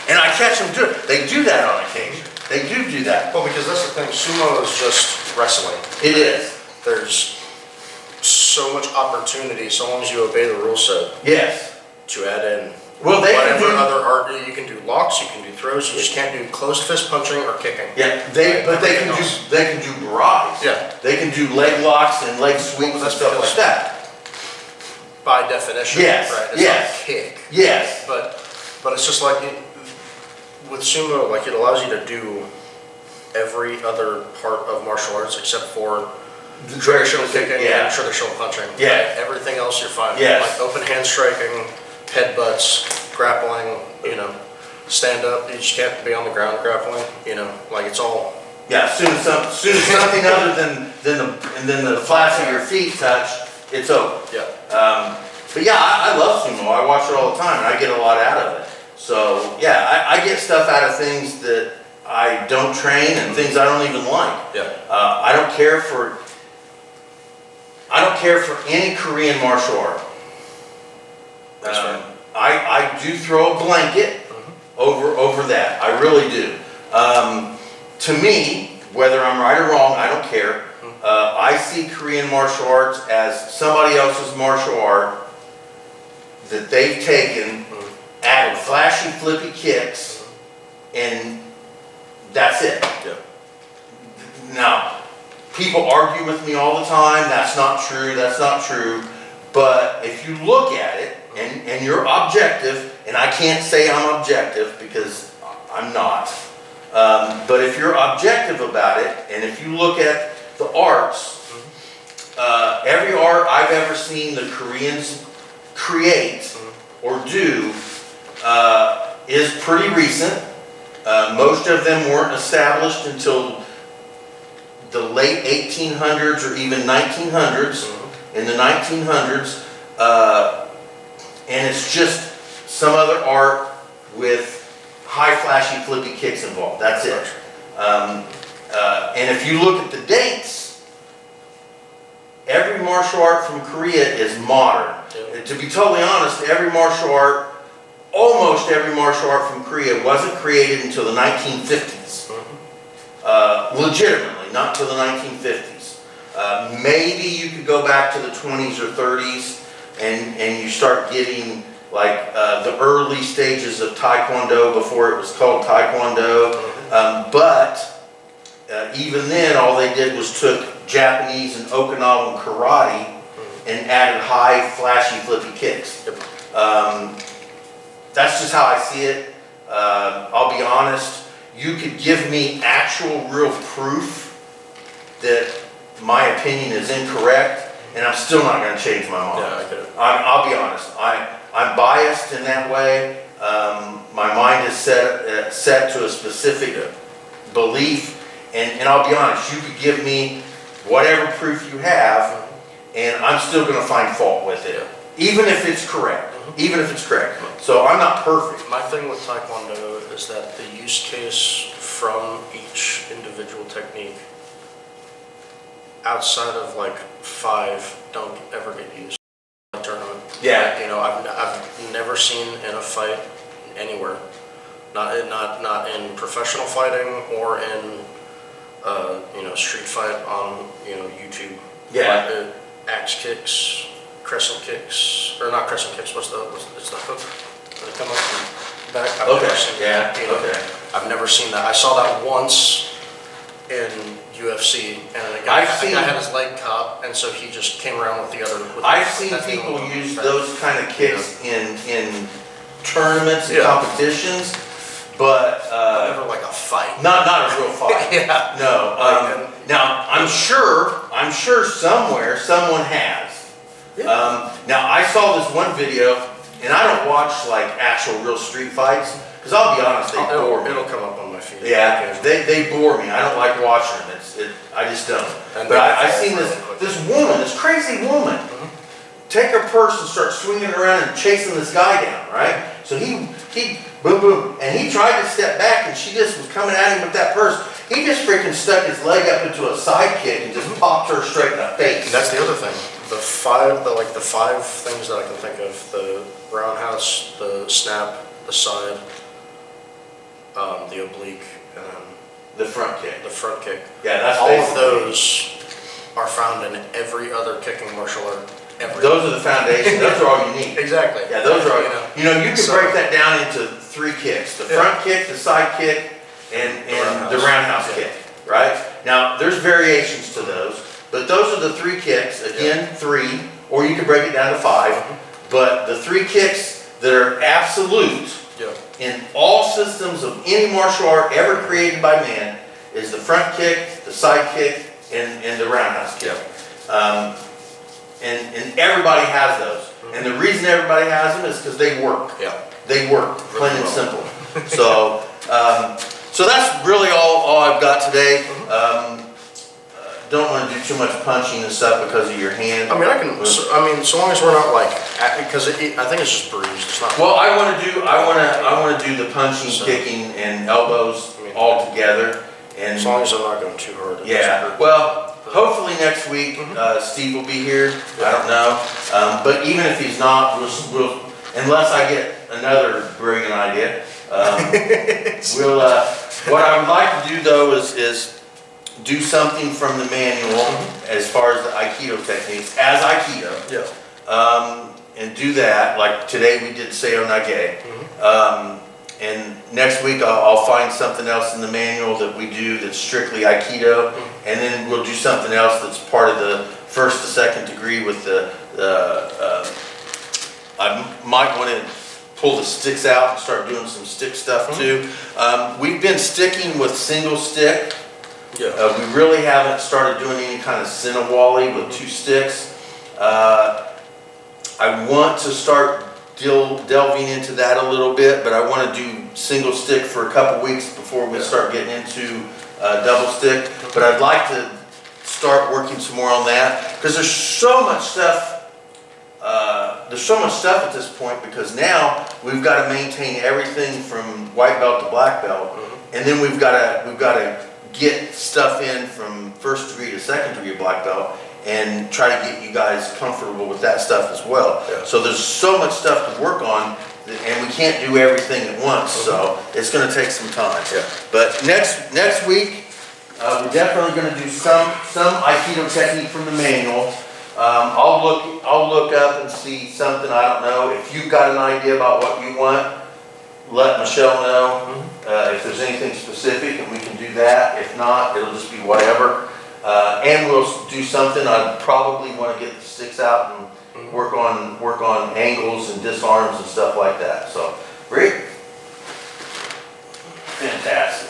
And I catch them do it. They do that on occasion. They do that. Well, because that's the thing. Sumo is just wrestling. It is. There's so much opportunity, so long as you obey the rule set, Yes. to add in Well, they can whatever do. other art. You can do locks, you can do throws. You just can't do closed fist punching or kicking. Yeah. They can do barais. Yeah. They can do leg locks and leg sweeps and That's stuff because- like that. By definition, Yes, right? It's yes. not a kick. Yes. But it's just like with sumo, like it allows you to do every other part of martial arts except for The traditional kicking yeah. and traditional punching. Yeah. Everything else you're fine. Yes. Like open hand striking, headbutts, grappling, you know, stand up. You just can't be on the ground grappling, you know, like it's all. Yeah, as soon as something other than the flaps of your feet touch, it's over. Yeah. But yeah, I love sumo. I watch it all the time, and I get a lot out of it. So yeah, I get stuff out of things that I don't train and things I don't even like. Yeah. I don't care for any Korean martial art. That's right. I do throw a blanket over that. I really do. To me, whether I'm right or wrong, I don't care. I see Korean martial arts as somebody else's martial art that they've taken, added flashy, flippy kicks, and that's it. Yeah. Now, people argue with me all the time, that's not true, that's not true. But if you look at it, and you're objective, and I can't say I'm objective because I'm not. But if you're objective about it, and if you look at the arts, every art I've ever seen the Koreans create or do is pretty recent. Most of them weren't established until the late 1800s or even 1900s. In the 1900s, and it's just some other art with high flashy flippy kicks involved. That's it. And if you look at the dates, every martial art from Korea is modern. Yeah. To be totally honest, almost every martial art from Korea wasn't created until the 1950s. Legitimately, not until the 1950s. Maybe you could go back to the 20s or 30s and you start getting like the early stages of Taekwondo before it was called Taekwondo. But even then, all they did was took Japanese and Okinawan karate and added high, flashy, flippy kicks. That's just how I see it. I'll be honest, you could give me actual real proof that my opinion is incorrect, and I'm still not going to change my mind. Yeah, I get it. I'll be honest. I'm biased in that way. My mind is set to a specific belief, and I'll be honest. You could give me whatever proof you have, and I'm still going to find fault with it, even if it's correct. Even if it's correct. So I'm not perfect. My thing with Taekwondo is that the use case from each individual technique outside of like 5 don't ever get used in a tournament. Yeah. You know, I've never seen in a fight anywhere, not in professional fighting or in you know, street fight on, you know, YouTube. Yeah. Axe kicks, crescent kicks, or not crescent kicks. It's the hook. They come up and back. I've never seen that. You know, I've never seen that. I saw that once in UFC, and the guy had his leg caught, and so he just came around with the other. I've seen people use those kind of kicks in tournaments and competitions, but never like a fight. Not a real fight. Yeah. No. Now I'm sure somewhere someone has. Now I saw this one video, and I don't watch like actual real street fights, because I'll be honest, they bore me. It'll come up on my feed. Yeah, they bore me. I don't like watching them. I just don't. But I seen this woman, this crazy woman, take her purse and start swinging around and chasing this guy down, right? So he boom, boom, and he tried to step back, and she just was coming at him with that purse. He just freaking stuck his leg up into a side kick and just popped her straight in the face. And that's the other thing. The five things that I can think of: the roundhouse, the snap, the side, the oblique, and the front kick. The front kick. Yeah, that's all of those are found in every other kicking martial art. Those are the foundation. Those are all you need. Exactly. Yeah, those are all. You know, you can break that down into 3 kicks: the front kick, the side kick, and the roundhouse kick. Right? Now, there's variations to those, but those are the 3 kicks. Again, 3, or you can break it down to 5. But the 3 kicks that are absolute Yeah. in all systems of any martial art ever created by man is the front kick, the side kick, and the roundhouse kick. And everybody has those. And the reason everybody has them is because they work. Yeah. They work, plain and well. simple. So, so that's really all I've got today. Don't want to do too much punching and stuff because of your hand. I mean, so long as we're not like, because I think it's just bruised, it's not. Well, I want to do the punching, kicking, and elbows all together. And As long as I'm not going too hard. yeah, well, hopefully next week, Steve will be here. I don't know. But even if he's not, we'll unless I get another brilliant idea, what I would like to do though is do something from the manual as far as the Aikido techniques, as Aikido. Yeah. And do that, like today we did Seoi Nage. And next week I'll find something else in the manual that we do that's strictly Aikido. And then we'll do something else that's part of the first to second degree with I might want to pull the sticks out and start doing some stick stuff too. We've been sticking with single stick. Yeah. We really haven't started doing any kind of Sinawali with 2 sticks. I want to start delving into that a little bit, but I want to do single stick for a couple weeks before we start getting into double stick. But I'd like to start working some more on that because there's so much stuff. There's so much stuff at this point because now we've got to maintain everything from white belt to black belt, and then we've got to get stuff in from first degree to second degree black belt and try to get you guys comfortable with that stuff as well. Yeah. So there's so much stuff to work on and we can't do everything at once, so it's going to take some time. Yeah. But next week, we're definitely going to do some Aikido technique from the manual. I'll look up and see something, I don't know. If you've got an idea about what you want, let Michelle know if there's anything specific and we can do that. If not, it'll just be whatever. And we'll do something, I'd probably want to get the sticks out and work on angles and disarms and stuff like that. So, great. Fantastic.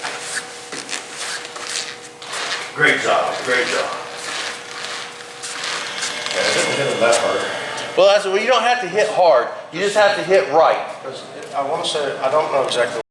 Great job, great job. Yeah, I didn't hit him that hard. Well, you don't have to hit hard, you just have to hit right. I want to say, I don't know exactly